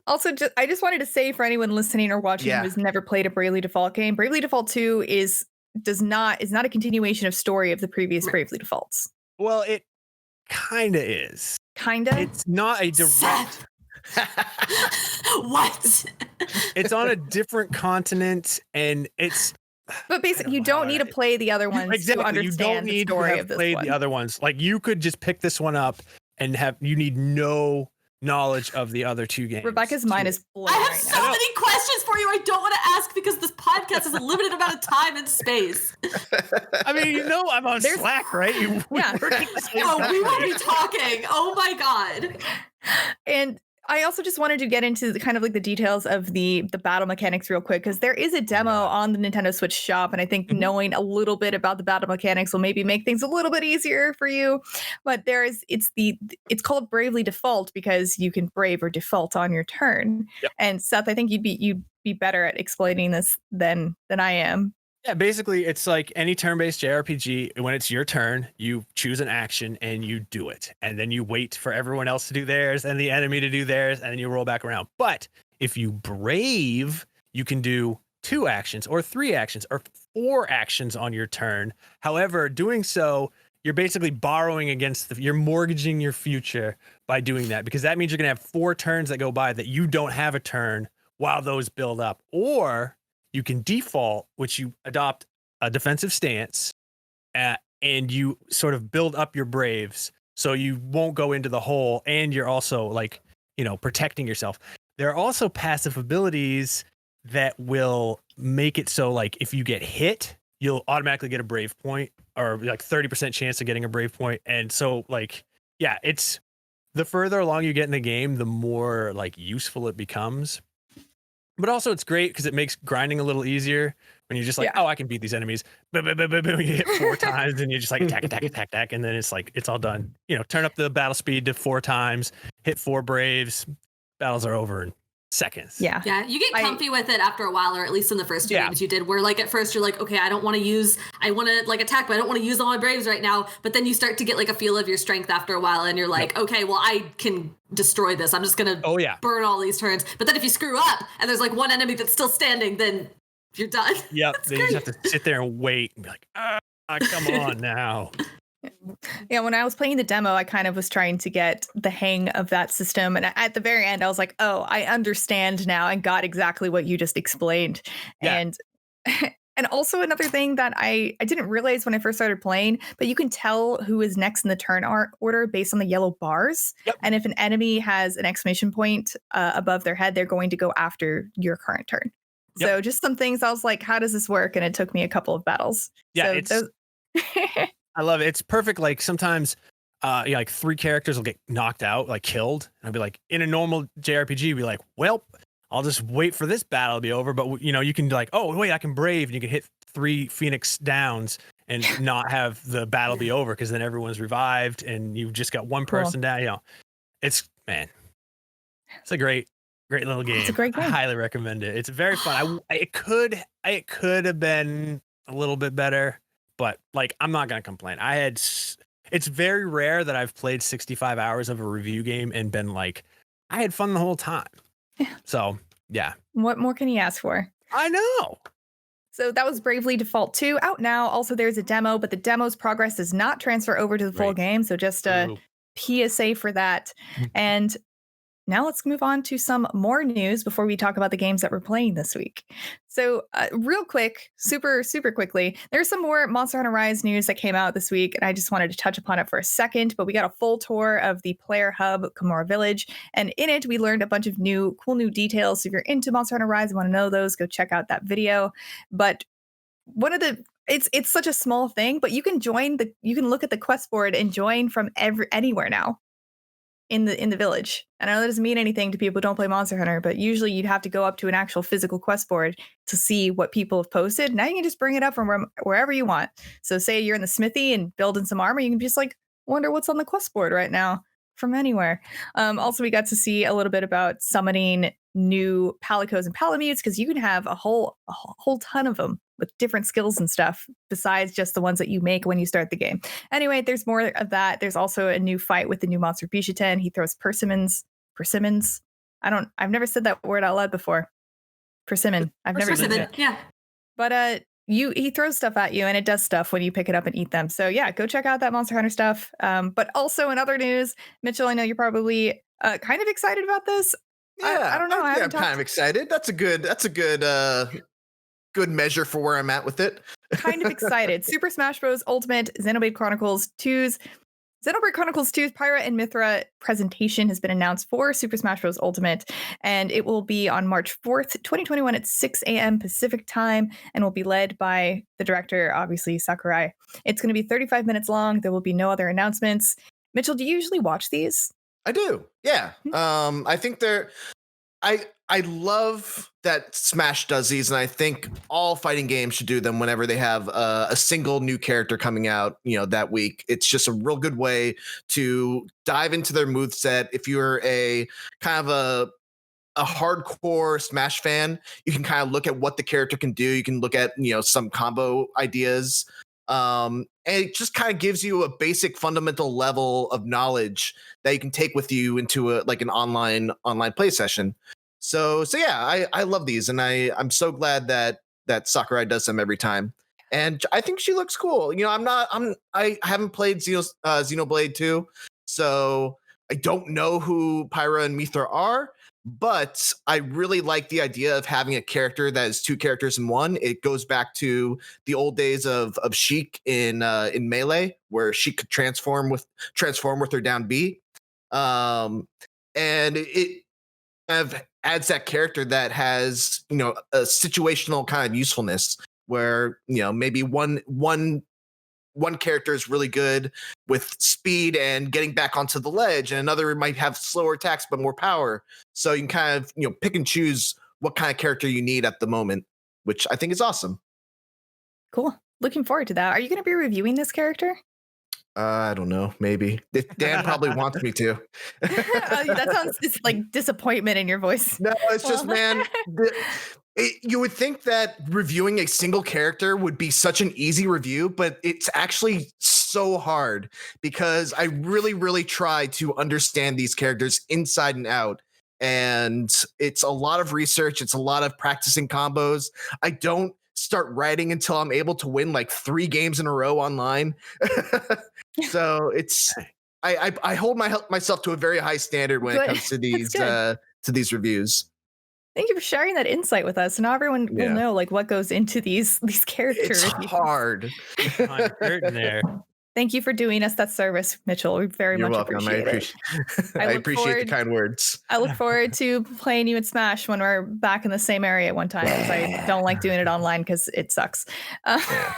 Also, I just wanted to say, for anyone listening or watching who has never played a Bravely Default game, Bravely Default 2 is not a continuation of story of the previous Bravely Defaults. Well, it kind of is. Kinda? It's not a direct. What? It's on a different continent, and it's. But basically, you don't need to play the other ones to understand you don't need the story to have of this played one. the other ones. Like, you could just pick this one up and you need no knowledge of the other 2 games. Rebecca's mind is blown I have right so now. many questions for you I don't want to ask because this podcast has a limited amount of time and space. I'm on Slack, right? We work at the same time. We will be talking. Oh my god. And I also just wanted to get into kind of like the details of the battle mechanics real quick, because there is a demo on the Nintendo Switch shop, and I think knowing a little bit about the battle mechanics will maybe make things a little bit easier for you. But it's called Bravely Default because you can brave or default on your turn. Yep. And Seth, I think you'd be better at explaining this than I am. Yeah, basically, it's like any turn-based JRPG. When it's your turn, you choose an action and you do it. And then you wait for everyone else to do theirs and the enemy to do theirs, and then you roll back around. But if you brave, you can do 2 actions or 3 actions or 4 actions on your turn. However, doing so, you're basically borrowing against you're mortgaging your future by doing that, because that means you're going to have 4 turns that go by that you don't have a turn while those build up. Or you can default, which you adopt a defensive stance, and you sort of build up your braves so you won't go into the hole, and you're also protecting yourself. There are also passive abilities that will make it so like if you get hit, you'll automatically get a brave point, or like 30% chance of getting a brave point. And so it's the further along you get in the game, the more like useful it becomes. But also it's great because it makes grinding a little easier when you're just like, I can beat these enemies. Boom, boom, boom, boom, boom. You hit 4 times and you're just like attack. And then it's like, it's all done. Turn up the battle speed to 4 times, hit 4 braves, battles are over. And seconds. Yeah. Yeah, you get comfy with it after a while, or at least in the first two games you did, where like at first you're like, okay, I want to like attack, but I don't want to use all my braves right now. But then you start to get like a feel of your strength after a while, and you're like, okay, well, I can destroy this. I'm just going to burn all these turns. But then if you screw up and there's like one enemy that's still standing, then you're done. Yep. Then you just have to sit there and wait and be like, come on now. Yeah, when I was playing the demo, I kind of was trying to get the hang of that system. And at the very end, I was like, oh, I understand now and got exactly what you just explained. Yeah. And also another thing that I didn't realize when I first started playing, but you can tell who is next in the turn order based on the yellow bars. Yep. And if an enemy has an exclamation point above their head, they're going to go after your current turn. Yep. So just some things I was like, how does this work? And it took me a couple of battles. Yeah, so I love it. It's perfect. Like sometimes like 3 characters will get knocked out, like killed. And I'll be like, in a normal JRPG, be like, well, I'll just wait for this battle to be over. But you can be like, oh wait, I can brave, and you can hit 3 Phoenix downs and not have the battle be over, because then everyone's revived and you've just got one person down. It's a great little game. It's a great game. I highly recommend it. It's very fun. It could have been a little bit better. But like, I'm not going to complain. It's very rare that I've played 65 hours of a review game and been like, I had fun the whole time. Yeah. So, yeah. What more can you ask for? I know. So that was Bravely Default 2 out now. Also, there's a demo, but the demo's progress does not transfer over to the full game. So just a PSA for that. And now let's move on to some more news before we talk about the games that we're playing this week. So real quick, super quickly, there's some more Monster Hunter Rise news that came out this week, and I just wanted to touch upon it for a second. But we got a full tour of the player hub, Komura Village, and in it, we learned a bunch of cool new details. So if you're into Monster Hunter Rise and want to know those, go check out that video. But one of the it's such a small thing, but you can look at the quest board and join from anywhere now in the village. And I know that doesn't mean anything to people who don't play Monster Hunter, but usually you'd have to go up to an actual physical quest board to see what people have posted. Now you can just bring it up from wherever you want. So say you're in the smithy and building some armor, you can just like wonder what's on the quest board right now from anywhere. Also, we got to see a little bit about summoning new Palicos and Palamutes, because you can have a whole ton of them with different skills and stuff besides just the ones that you make when you start the game. Anyway, there's more of that. There's also a new fight with the new monster Bishiten. He throws persimmons. I've never said that word out loud before. Persimmon. I've never said it. Yeah. But he throws stuff at you and it does stuff when you pick it up and eat them. So yeah, go check out that Monster Hunter stuff. But also in other news, Mitchell, I know you're probably kind of excited about this. Yeah, I don't know. I'm kind of excited. That's a good measure for where I'm at with it. Kind of excited. Super Smash Bros. Ultimate Xenoblade Chronicles 2's Pyra and Mithra presentation has been announced for Super Smash Bros. Ultimate, and it will be on March 4th, 2021 at 6 a.m. Pacific time, and will be led by the director, obviously, Sakurai. It's going to be 35 minutes long. There will be no other announcements. Mitchell, do you usually watch these? I do. Yeah. I think I love that Smash does these, and I think all fighting games should do them whenever they have a single new character coming out, that week. It's just a real good way to dive into their moveset. If you're a kind of a hardcore Smash fan, you can kind of look at what the character can do. You can look at, some combo ideas. And it just kind of gives you a basic fundamental level of knowledge that you can take with you into an online play session. So yeah, I love these, and I'm so glad that Sakurai does them every time. And I think she looks cool. I haven't played Xenoblade 2, so I don't know who Pyra and Mithra are, but I really like the idea of having a character that is 2 characters in one. It goes back to the old days of Sheik in Melee, where she could transform with her down B. And it kind of adds that character that has, a situational kind of usefulness where, maybe one character is really good with speed and getting back onto the ledge, and another might have slower attacks but more power. So you can kind of, pick and choose what kind of character you need at the moment, which I think is awesome. Cool. Looking forward to that. Are you going to be reviewing this character? I don't know. Maybe Dan probably wants me to. That sounds just like disappointment in your voice. No, it's just, man. You would think that reviewing a single character would be such an easy review, but it's actually so hard because I really, really try to understand these characters inside and out. And it's a lot of research. It's a lot of practicing combos. I don't start writing until I'm able to win like 3 games in a row online. So it's I hold myself to a very high standard when it comes to these reviews. Thank you for sharing that insight with us. Now everyone will know like what goes into these characters. It's hard. There. Thank you for doing us that service, Mitchell. We very You're much welcome. appreciate it. I appreciate the kind words. I look forward to playing you in Smash when we're back in the same area at one time, because I don't like doing it online because it sucks. That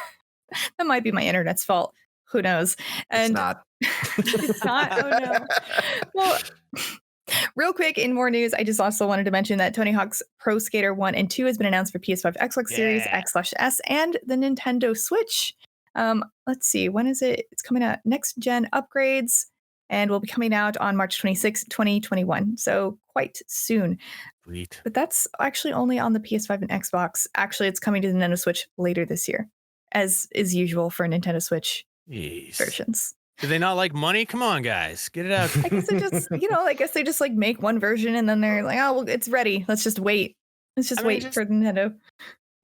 might be my internet's fault. Who knows? And It's not. It's not? Oh, no. Well, real quick, in more news, I just also wanted to mention that Tony Hawk's Pro Skater 1 and 2 has been announced for PS5, Xbox Series, X/S, and the Nintendo Switch. Let's see, when is it? It's coming out next gen upgrades and will be coming out on March 26, 2021. So quite soon. Sweet. But that's actually only on the PS5 and Xbox. Actually, it's coming to the Nintendo Switch later this year, as is usual for Nintendo Switch versions. Do they not like money? Come on, guys, get it out. I guess they just, they just like make one version and then they're like, oh, well, it's ready. Let's just wait. Let's just wait for Nintendo.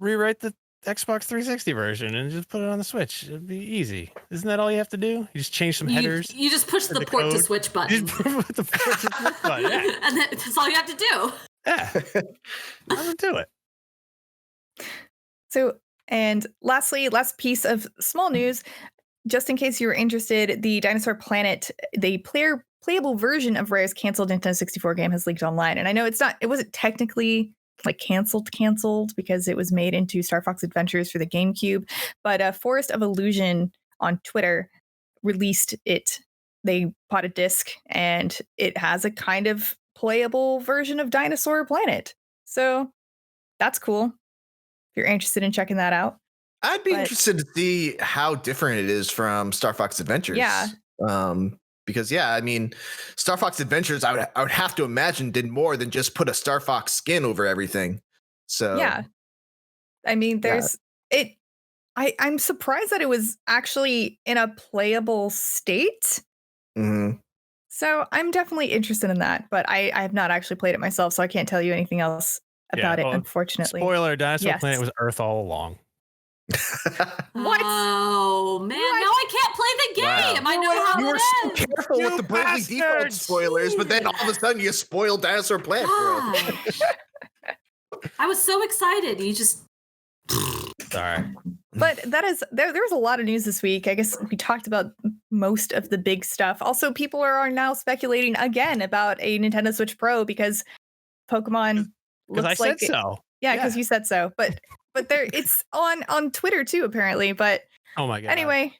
Rewrite the Xbox 360 version and just put it on the Switch. It'd be easy. Isn't that all you have to do? You just change some headers. You just push the port to Switch button. Put the port to Switch button. Yeah. And that's all you have to do. Yeah. I'll do it. So, and lastly, last piece of small news, just in case you were interested, the Dinosaur Planet, the playable version of Rare's canceled Nintendo 64 game has leaked online. And I know it wasn't technically like canceled because it was made into Star Fox Adventures for the GameCube, but Forest of Illusion on Twitter released it. They bought a disc and it has a kind of playable version of Dinosaur Planet. So that's cool if you're interested in checking that out. I'd be interested to see how different it is from Star Fox Adventures. Yeah. Because I mean, Star Fox Adventures, I would have to imagine did more than just put a Star Fox skin over everything. So yeah, I mean, I'm surprised that it was actually in a playable state. Mm-hmm. So I'm definitely interested in that, but I have not actually played it myself, so I can't tell you anything else about it, unfortunately. Spoiler: Dinosaur Planet was Earth all along. What? Oh man! Now I can't play the game. Wow. I know how you were it so ends. careful with the Bravely Default spoilers, but then all of a sudden you spoiled Dinosaur Planet. I was so excited. You just sorry. But there was a lot of news this week. I guess we talked about most of the big stuff. Also, people are now speculating again about a Nintendo Switch Pro because Pokemon looks I like said so. Yeah, because you said so. But it's on Twitter too, apparently. But oh my god. Anyway,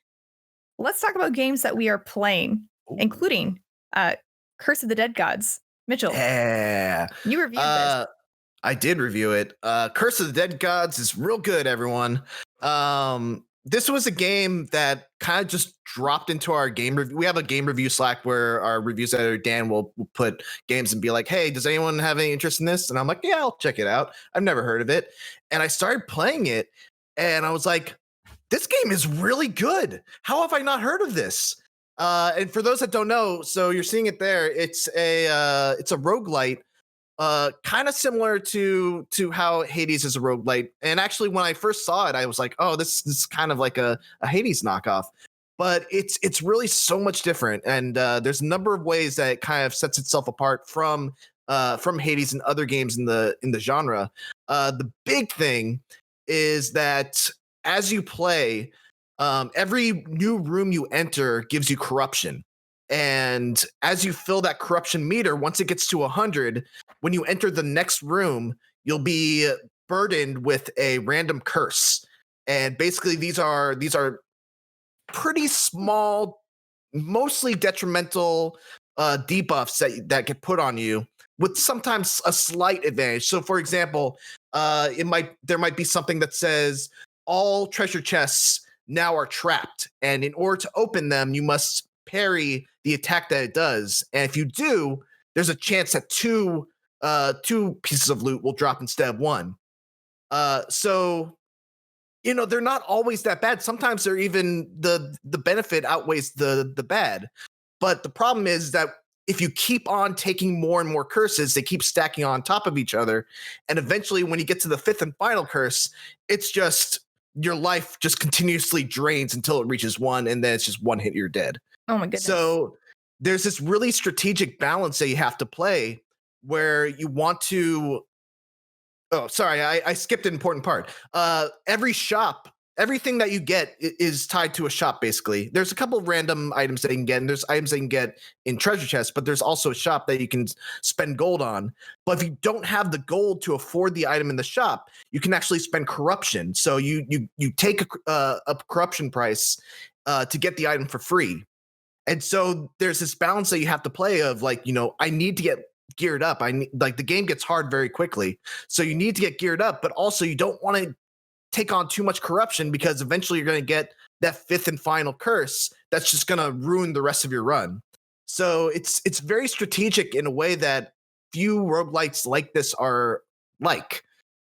let's talk about games that we are playing, including Curse of the Dead Gods. Mitchell. Yeah. You reviewed this. I did review it. Curse of the Dead Gods is real good, everyone. This was a game that kind of just dropped into our game review. We have a game review Slack where our reviews editor Dan will put games and be like, hey, does anyone have any interest in this? And I'm like, yeah, I'll check it out. I've never heard of it. And I started playing it and I was like, this game is really good. How have I not heard of this? And for those that don't know, so you're seeing it there. It's a roguelite. Kind of similar to how Hades is a roguelite. And actually, when I first saw it, I was like, oh, this is kind of like a Hades knockoff. But it's really so much different. And there's a number of ways that it kind of sets itself apart from Hades and other games in the genre. The big thing is that as you play, every new room you enter gives you corruption. And as you fill that corruption meter, once it gets to 100, when you enter the next room, you'll be burdened with a random curse. And basically, these are pretty small, mostly detrimental debuffs that get put on you, with sometimes a slight advantage. So, for example, there might be something that says all treasure chests now are trapped. And in order to open them, you must parry the attack that it does. And if you do, there's a chance that two pieces of loot will drop instead of one. So they're not always that bad. Sometimes they're even the benefit outweighs the bad. But the problem is that if you keep on taking more and more curses, they keep stacking on top of each other. And eventually when you get to the fifth and final curse, it's just your life just continuously drains until it reaches one, and then it's just one hit, you're dead. Oh my goodness. So there's this really strategic balance that you have to play where you want to. Oh, sorry, I skipped an important part. Every shop, everything that you get is tied to a shop, basically. There's a couple of random items that you can get, and there's items that you can get in treasure chests, but there's also a shop that you can spend gold on. But if you don't have the gold to afford the item in the shop, you can actually spend corruption. So you take a corruption price to get the item for free. And so there's this balance that you have to play of I need to get geared up. The game gets hard very quickly. So you need to get geared up, but also you don't want to take on too much corruption because eventually you're going to get that fifth and final curse that's just going to ruin the rest of your run. So it's very strategic in a way that few roguelites like this are like.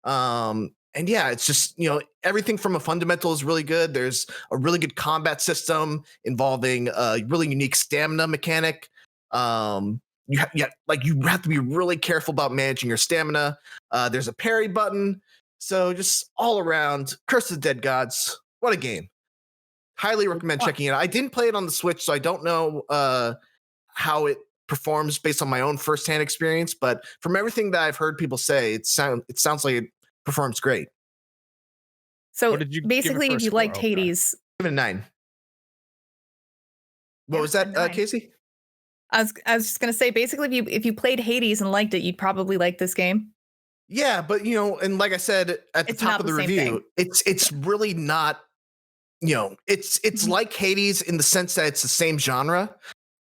And yeah, it's just, everything from a fundamental is really good. There's a really good combat system involving a really unique stamina mechanic. You have to be really careful about managing your stamina. There's a parry button. So just all around, Curse of the Dead Gods. What a game. Highly recommend checking it out. I didn't play it on the Switch, so I don't know how it performs based on my own firsthand experience. But from everything that I've heard people say, it sounds like it performs great. So basically, if you liked Hades. Give it a 9. What was that, Casey? I was just gonna say, basically, if you played Hades and liked it, you'd probably like this game. Yeah, but and like I said at the top of the review, it's really not. It's like Hades in the sense that it's the same genre,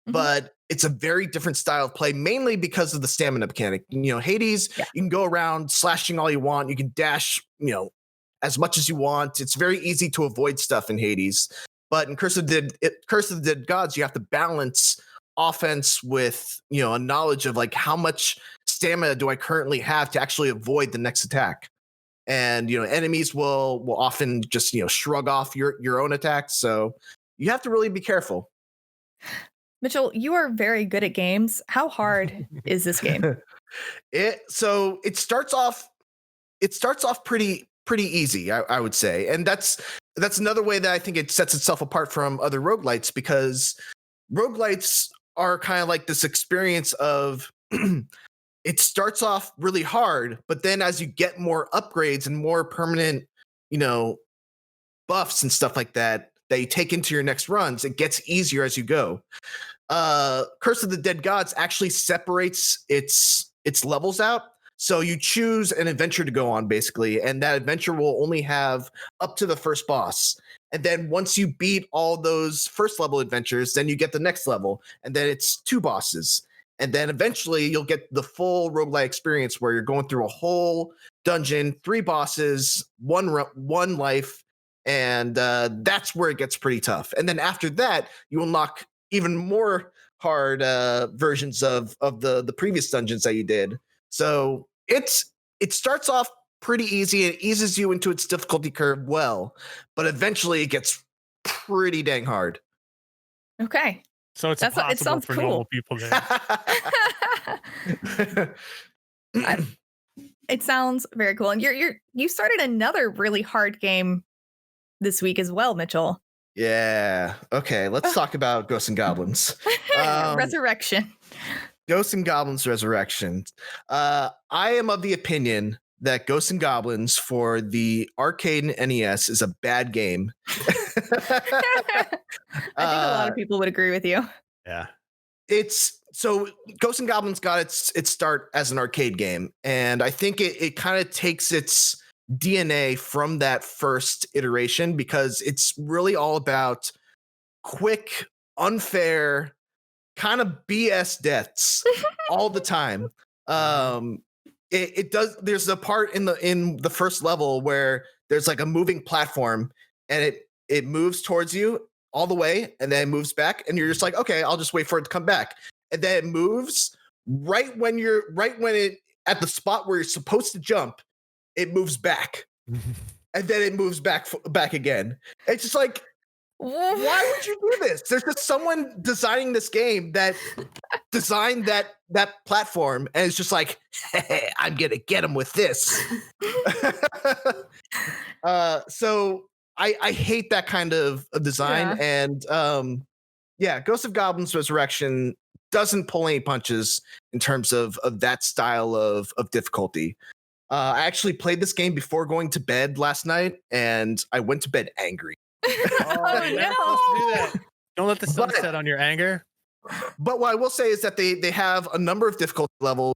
but it's a very different style of play, mainly because of the stamina mechanic. Hades, you can go around slashing all you want. You can dash, as much as you want. It's very easy to avoid stuff in Hades, but in Curse of the Dead Gods, you have to balance offense with a knowledge of how much stamina do I currently have to actually avoid the next attack. And enemies will often just shrug off your own attacks, so you have to really be careful. Mitchell, you are very good at games. How hard is this game? It starts off pretty easy, I would say, and that's another way that I think it sets itself apart from other roguelites, because roguelites are kind of like this experience of it starts off really hard, but then as you get more upgrades and more permanent, buffs and stuff like that you take into your next runs, it gets easier as you go. Curse of the Dead Gods actually separates its levels out. So you choose an adventure to go on, basically, and that adventure will only have up to the first boss. And then once you beat all those first level adventures, then you get the next level, and then it's 2 bosses. And then eventually you'll get the full roguelike experience where you're going through a whole dungeon, 3 bosses, one life, and that's where it gets pretty tough. And then after that, you unlock even more hard versions of the previous dungeons that you did. So it starts off pretty easy. It eases you into its difficulty curve well, but eventually it gets pretty dang hard. Okay. So it's impossible for normal people there. It sounds very cool. And you started another really hard game this week as well, Mitchell. Yeah. Okay. Let's talk about Ghosts and Goblins. Resurrection. Ghosts and Goblins Resurrection. I am of the opinion that Ghosts and Goblins for the arcade and NES is a bad game. I think a lot of people would agree with you. Yeah. So Ghosts and Goblins got its start as an arcade game, and I think it kind of takes its DNA from that first iteration, because it's really all about quick, unfair, kind of BS deaths all the time. It does. There's a part in the first level where there's like a moving platform, and it moves towards you all the way, and then it moves back, and you're just like, okay, I'll just wait for it to come back. And then it moves right when it at the spot where you're supposed to jump, it moves back. And then it moves back again. It's just like, why would you do this? There's just someone designing this game that designed that platform, and it's just like, hey, I'm gonna get him with this. So I hate that kind of design, and Ghost of Goblins Resurrection doesn't pull any punches in terms of that style of difficulty. I actually played this game before going to bed last night, and I went to bed angry. Oh, you're not supposed to do that. Don't let the sun set on your anger. But what I will say is that they have a number of difficulty levels,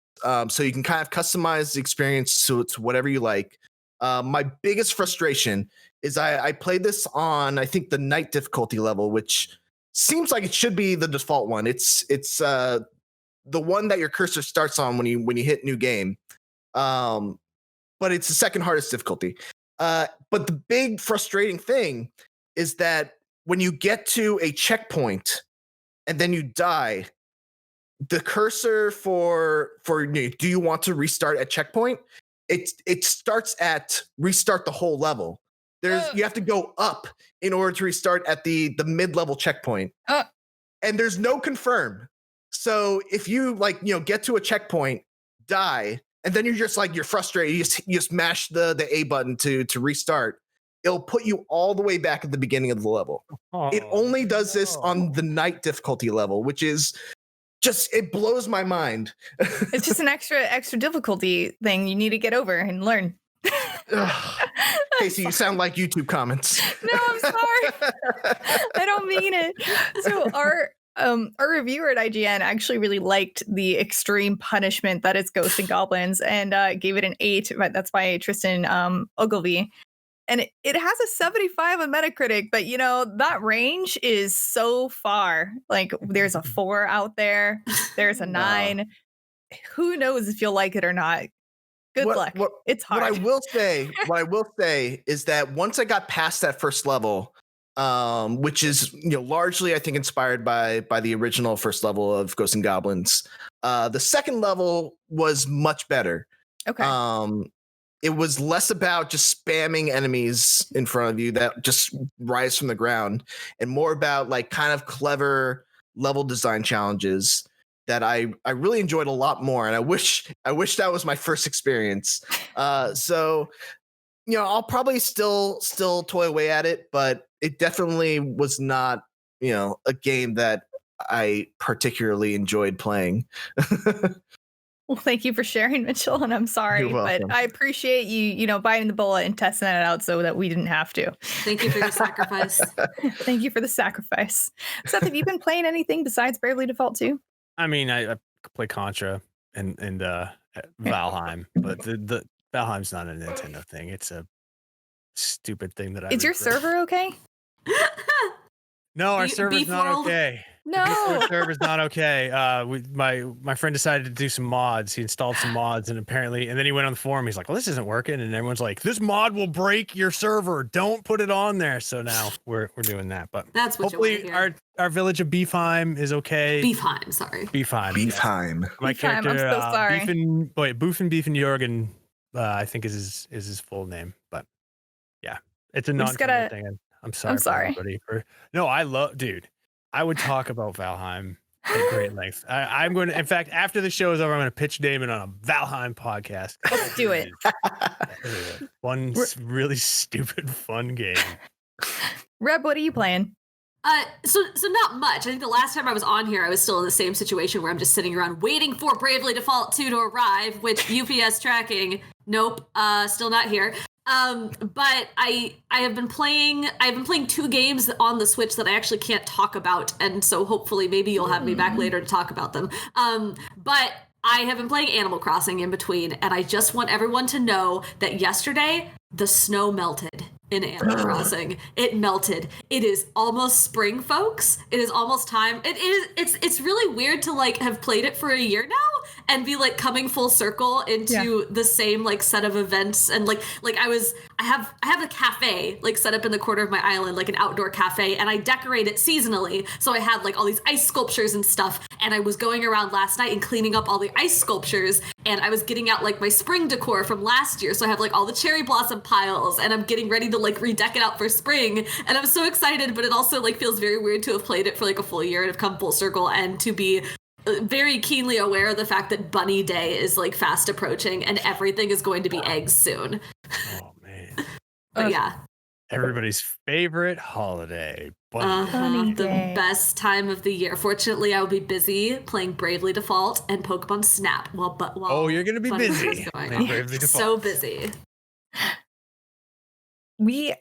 so you can kind of customize the experience to whatever you like. My biggest frustration is I played this on, I think, the night difficulty level, which seems like it should be the default one. It's the one that your cursor starts on when you hit new game. But it's the second hardest difficulty. But the big frustrating thing is that when you get to a checkpoint and then you die, the cursor for do you want to restart at checkpoint? It starts at restart the whole level. You have to go up in order to restart at the mid-level checkpoint. And there's no confirm. So if you get to a checkpoint, die, and then you're frustrated, you just mash the A button to restart, it'll put you all the way back at the beginning of the level. It only does this on the night difficulty level, which is just, it blows my mind. It's just an extra difficulty thing you need to get over and learn. Casey, you sound like YouTube comments. No, I'm sorry. I don't mean it. So our reviewer at IGN actually really liked the extreme punishment that is Ghosts and Goblins, and gave it an 8. But that's by Tristan Ogilvy. And it has a 75 on Metacritic, but that range is so far. Like, there's a 4 out there, there's a 9. Wow. Who knows if you'll like it or not? Good luck. It's hard. What I will say is that once I got past that first level, which is largely, I think, inspired by the original first level of Ghosts and Goblins, the second level was much better. Okay. It was less about just spamming enemies in front of you that just rise from the ground, and more about kind of clever level design challenges that I really enjoyed a lot more. And I wish that was my first experience. So, I'll probably still toy away at it, but it definitely was not, a game that I particularly enjoyed playing. Well, thank you for sharing, Mitchell, and I'm sorry, but I appreciate you, biting the bullet and testing it out so that we didn't have to. Thank you for your sacrifice. Thank you for the sacrifice. Seth, have you been playing anything besides Bravely Default 2? I mean, I play Contra and Valheim, but the Valheim's not a Nintendo thing. It's a stupid thing that I. Is your server okay? No, our server's not okay. No, our server's not okay. My friend decided to do some mods. He installed some mods, and then he went on the forum. He's like, "Well, this isn't working," and everyone's like, "This mod will break your server. Don't put it on there." So now we're doing that. But that's what hopefully our village of Beefheim is okay. Beefheim, sorry. Beefheim. My character. I'm so sorry. Beefheim Jorgen, I think is his full name. But yeah, it's a non-canon thing. I'm sorry. Everybody dude. I would talk about Valheim at great length. I'm going to, in fact, after the show is over, I'm going to pitch Damon on a Valheim podcast. Let's do it. One really stupid, fun game. Reb, what are you playing? So not much. I think the last time I was on here, I was still in the same situation where I'm just sitting around waiting for Bravely Default 2 to arrive, which UPS tracking, nope, still not here. But I have been playing 2 games on the Switch that I actually can't talk about, and so hopefully maybe you'll have me back later to talk about them. But I have been playing Animal Crossing in between, and I just want everyone to know that yesterday the snow melted in Animal Crossing. It melted. It is almost spring, folks. It is almost time. It's really weird to have played it for a year now and be like coming full circle into the same like set of events. And like I have a cafe like set up in the corner of my island, like an outdoor cafe, and I decorate it seasonally. So I had like all these ice sculptures and stuff, and I was going around last night and cleaning up all the ice sculptures, and I was getting out like my spring decor from last year. So I have like all the cherry blossom piles, and I'm getting ready to like redeck it out for spring, and I'm so excited. But it also like feels very weird to have played it for like a full year and have come full circle, and to be very keenly aware of the fact that Bunny Day is like fast approaching and everything is going to be eggs soon. Oh man. But yeah. Everybody's favorite holiday. Bunny Bunny The Day. best time of the year. Fortunately, I will be busy playing Bravely Default and Pokemon Snap while Oh, you're gonna be Bunny Day busy. is going Playing on. Bravely Default. So busy.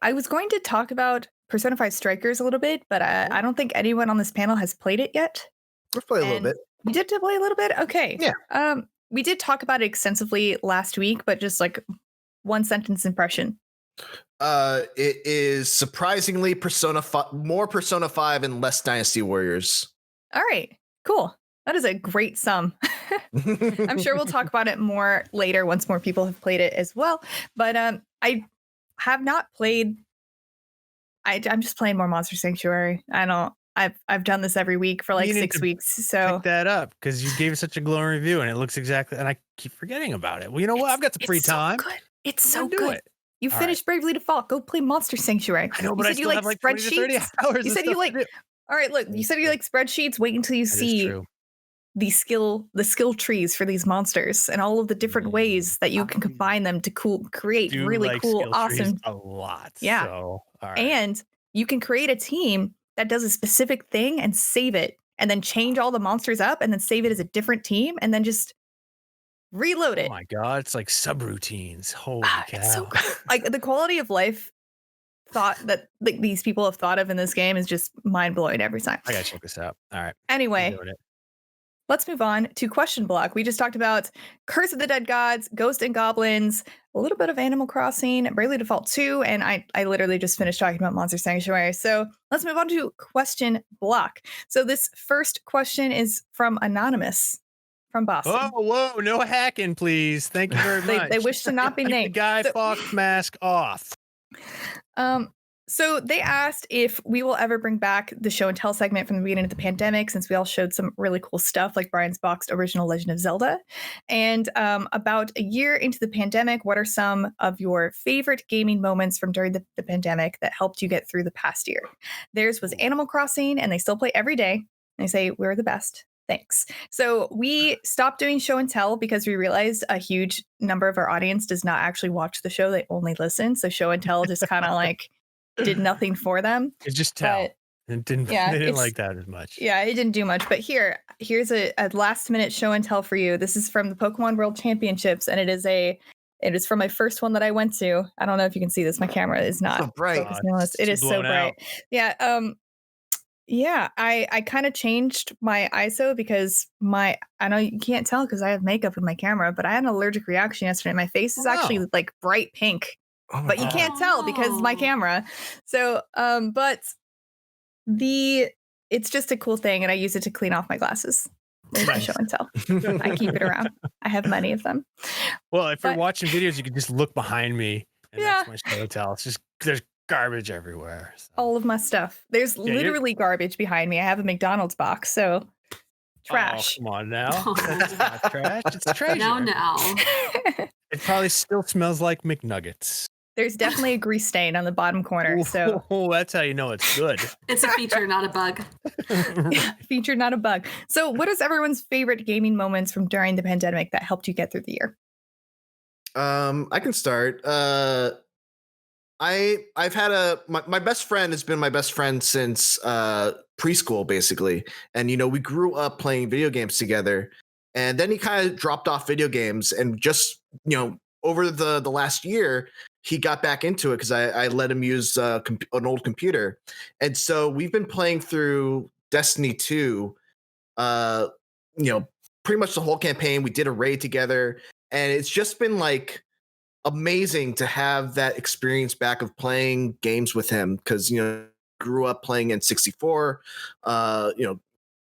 I was going to talk about Persona 5 Strikers a little bit, but I don't think anyone on this panel has played it yet. Let's play a little And bit. We did play a little bit? Okay. Yeah. We did talk about it extensively last week, but just like one sentence impression. It is surprisingly more Persona 5 and less Dynasty Warriors. All right, cool. That is a great sum. I'm sure we'll talk about it more later once more people have played it as well. But I have not played. I'm just playing more Monster Sanctuary. I've done this every week for like You need 6 to weeks. So Pick that up because you gave such a glowing review and it looks exactly. And I keep forgetting about it. Well, you know what? I've got some free time. So good. It's so Do good. it. You All finished Bravely Default. Go play Monster Sanctuary. I know, You but I said you still like have like 20 to 30 spreadsheets. hours. You of said you stuff like. to do. All right, look. That You is said you true. like spreadsheets. Wait until you That is see true. the skill trees for these monsters and all of the different ways that you can combine them to create Do really like cool, skill trees awesome. a lot. Yeah. So, all right. And you can create a team that does a specific thing and save it, and then change all the monsters up, and then save it as a different team, and then just reload Oh it. my god, it's like subroutines. Holy cow. It's so good. Like the quality of life thought that like these people have thought of in this game is just mind blowing every time. I gotta check this out. All right. Anyway, Doing it. let's move on to question block. We just talked about Curse of the Dead Gods, Ghost and Goblins, a little bit of Animal Crossing, Bravely Default 2, and I literally just finished talking about Monster Sanctuary. So let's move on to question block. So this first question is from Anonymous from Boston. Whoa, no hacking, please. Thank you very much. They wish to not be Keep the named. Guy So- Fawkes mask off. So they asked if we will ever bring back the show and tell segment from the beginning of the pandemic, since we all showed some really cool stuff like Brian's boxed original Legend of Zelda. And about a year into the pandemic, what are some of your favorite gaming moments from during the pandemic that helped you get through the past year? Theirs was Animal Crossing, and they still play every day. They say, we're the best. Thanks. So we stopped doing show and tell because we realized a huge number of our audience does not actually watch the show. They only listen. So show and tell just kind of like did nothing for them. It's just tell. But It didn't, yeah, they didn't it's- like that as much. yeah, it didn't do much. But here's a last minute show and tell for you. This is from the Pokemon World Championships, and it is from my first one that I went to. I don't know if you can see this. My camera is not So bright. focusing on this. It It's is so blown bright. out. Yeah. Yeah, I kind of changed my ISO because I know you can't tell because I have makeup in my camera, but I had an allergic reaction yesterday. My face is actually Wow. like bright pink, Oh my but you God. can't tell because of my Oh. camera. So, but it's just a cool thing, and I use it to clean off my glasses. There's my Nice. show and tell. I keep it around. I have many of them. Well, if you're But- watching videos, you can just look behind me. And Yeah. that's my show and tell. It's just there's garbage everywhere. So. All of my stuff. There's you're- literally garbage behind me. I have a McDonald's box, so trash. Oh, come on now. That's not trash. It's treasure. Now. It probably still smells like McNuggets. There's definitely a grease stain on the bottom corner. So Oh, that's how you know it's good. It's a feature, not a bug. featured, not a bug. So what is everyone's favorite gaming moments from during the pandemic that helped you get through the year? I can start. I've had my best friend has been my best friend since preschool, basically. And we grew up playing video games together. And then he kind of dropped off video games, and just over the last year, he got back into it because I let him use an old computer. And so we've been playing through Destiny 2, pretty much the whole campaign. We did a raid together, and it's just been like amazing to have that experience back of playing games with him, because grew up playing in 64,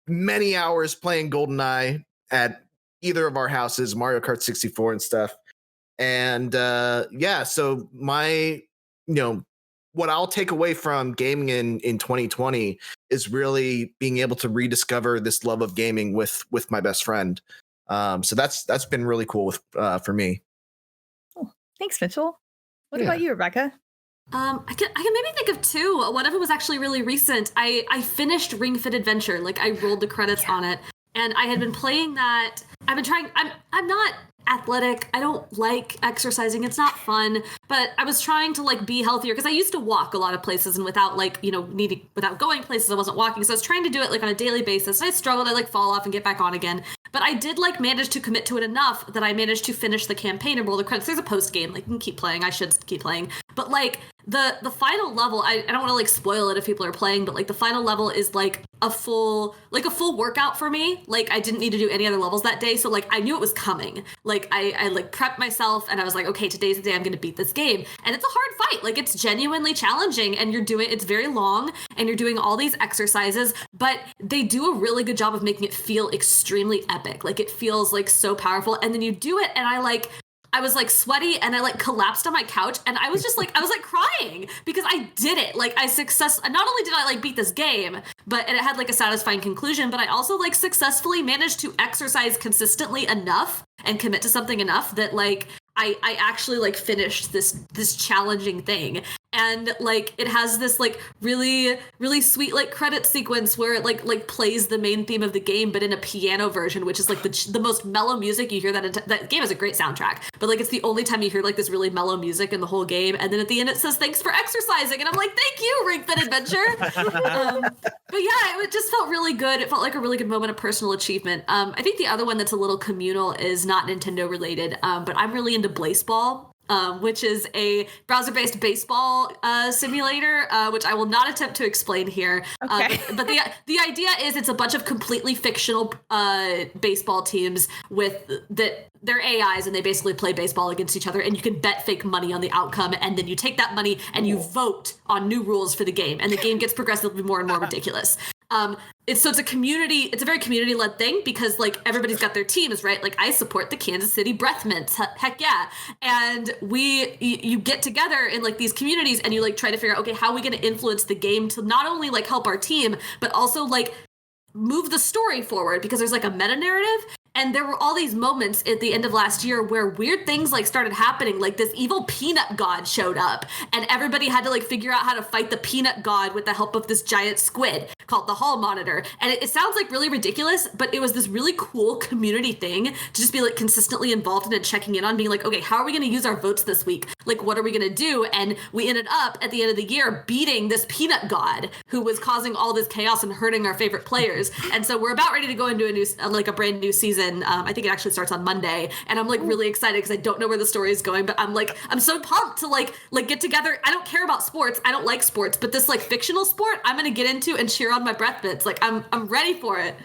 many hours playing GoldenEye at either of our houses, Mario Kart 64 and stuff. And so what I'll take away from gaming in 2020 is really being able to rediscover this love of gaming with my best friend. So that's been really cool for me. Oh, thanks, Mitchell. What about you, Rebekah? I can maybe think of two. One of them was actually really recent. I finished Ring Fit Adventure. Like, I rolled the credits on it, and I had been playing that. I've been trying. I'm not athletic. I don't like exercising. It's not fun. But I was trying to like be healthier because I used to walk a lot of places, and without without going places, I wasn't walking. So I was trying to do it like on a daily basis. I struggled. I like fall off and get back on again. But I did like manage to commit to it enough that I managed to finish the campaign and roll the credits. There's a post game, like you can keep playing. I should keep playing. But like the final level, I don't want to like spoil it if people are playing, but like the final level is like a full workout for me. Like I didn't need to do any other levels that day. So like I knew it was coming. Like I like prepped myself and I was like, okay, today's the day I'm going to beat this game. And it's a hard fight. Like it's genuinely challenging and it's very long and you're doing all these exercises, but they do a really good job of making it feel extremely epic. Like it feels like so powerful. And then you do it and I was like sweaty and I like collapsed on my couch and I was like crying because I did it. Like not only did I like beat this game, and it had like a satisfying conclusion, but I also like successfully managed to exercise consistently enough and commit to something enough that like I actually like finished this challenging thing. And like it has this like really, really sweet like credit sequence where it like plays the main theme of the game, but in a piano version, which is like the most mellow music you hear. That game has a great soundtrack, but like it's the only time you hear like this really mellow music in the whole game. And then at the end it says thanks for exercising, and I'm like, thank you, Ring Fit Adventure. But yeah, it just felt really good. It felt like a really good moment of personal achievement. I think the other one that's a little communal is not Nintendo related, but I'm really into Blaseball. Which is a browser-based baseball simulator, which I will not attempt to explain here. Okay. But the idea is it's a bunch of completely fictional baseball teams they're AIs and they basically play baseball against each other, and you can bet fake money on the outcome, and then you take that money and you vote on new rules for the game, and the game gets progressively more and more ridiculous. It's a very community-led thing because like everybody's got their teams, right? Like I support the Kansas City Breath Mints, heck yeah. And you get together in like these communities and you like try to figure out, okay, how are we going to influence the game to not only like help our team, but also like move the story forward, because there's like a meta narrative. And there were all these moments at the end of last year where weird things like started happening. Like this evil peanut god showed up and everybody had to like figure out how to fight the peanut god with the help of this giant squid called the Hall Monitor. And it sounds like really ridiculous, but it was this really cool community thing to just be like consistently involved in and checking in on, being like, okay, how are we going to use our votes this week? Like, what are we going to do? And we ended up at the end of the year beating this peanut god who was causing all this chaos and hurting our favorite players. And so we're about ready to go into a brand new season. I think it actually starts on Monday, and I'm like really excited because I don't know where the story is going, but I'm so pumped to like get together. I don't care about sports. I don't like sports, but this like fictional sport I'm going to get into and cheer on my breath bits. Like I'm ready for it.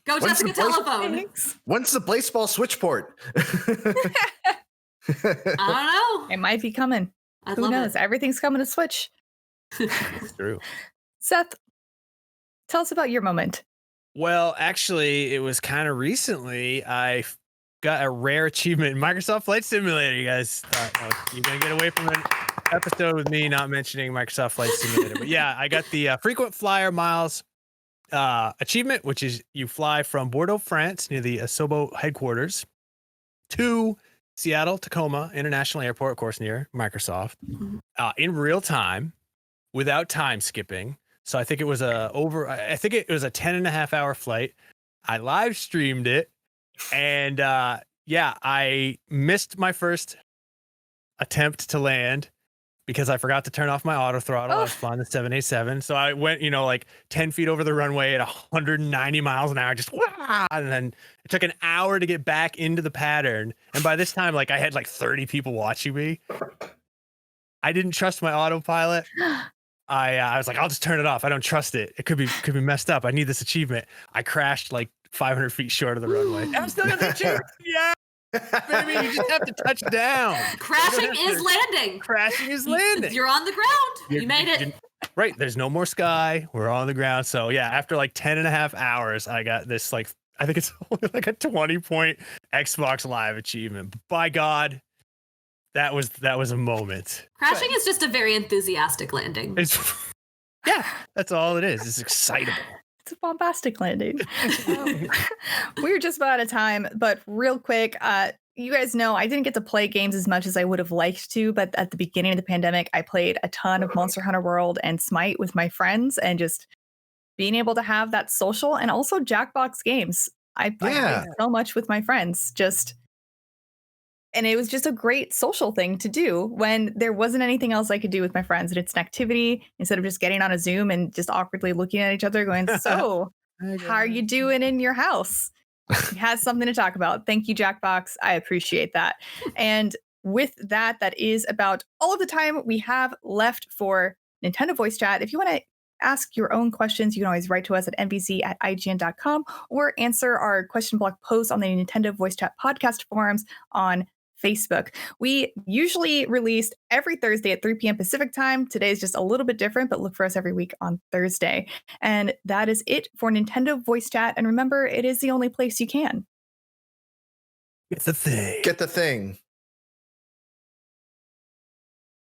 Go Jessica Telephone. When's the Blaseball switch port? I don't know. It might be coming. Who knows? Everything's coming to Switch. It's true. Seth, tell us about your moment. Well, actually, it was kind of recently. I got a rare achievement in Microsoft Flight Simulator. You guys thought, you're going to get away from an episode with me not mentioning Microsoft Flight Simulator. But yeah, I got the frequent flyer miles achievement, which is you fly from Bordeaux, France, near the Asobo headquarters, to Seattle Tacoma International Airport, of course, near Microsoft, in real time, without time skipping. So I think it was a 10.5-hour flight. I live streamed it, and I missed my first attempt to land because I forgot to turn off my auto throttle. I was flying the 787, so I went, like 10 feet over the runway at 190 miles an hour, just and then it took an hour to get back into the pattern. And by this time, like I had like 30 people watching me. I didn't trust my autopilot. I was like, I'll just turn it off. I don't trust it. It could be messed up. I need this achievement. I crashed like 500 feet short of the runway. I'm still got the achievement. Yeah, baby, you just have to touch down. Crashing is landing. Crashing is landing. You're on the ground. You made it. Right. There's no more sky. We're on the ground. So yeah, after like 10.5 hours, I got this like I think it's only like a 20-point Xbox Live achievement. By God, that was a moment. Crashing is just a very enthusiastic landing. Yeah, that's all it is. It's excitable. It's a bombastic landing. We're just about out of time, but real quick, you guys know I didn't get to play games as much as I would have liked to, but at the beginning of the pandemic, I played a ton of Monster Hunter World and Smite with my friends, and just being able to have that social, and also Jackbox games. I played so much with my friends, and it was just a great social thing to do when there wasn't anything else I could do with my friends. And it's an activity instead of just getting on a Zoom and just awkwardly looking at each other going, so how are you doing in your house? He has something to talk about. Thank you, Jackbox. I appreciate that. And with that, that is about all of the time we have left for Nintendo Voice Chat. If you want to ask your own questions, you can always write to us at nvc@ign.com or answer our question block post on the Nintendo Voice Chat podcast forums on Facebook. We usually release every Thursday at 3 p.m. Pacific time. Today is just a little bit different, but look for us every week on Thursday. And that is it for Nintendo Voice Chat. And remember, it is the only place you can Get the thing. Get the thing.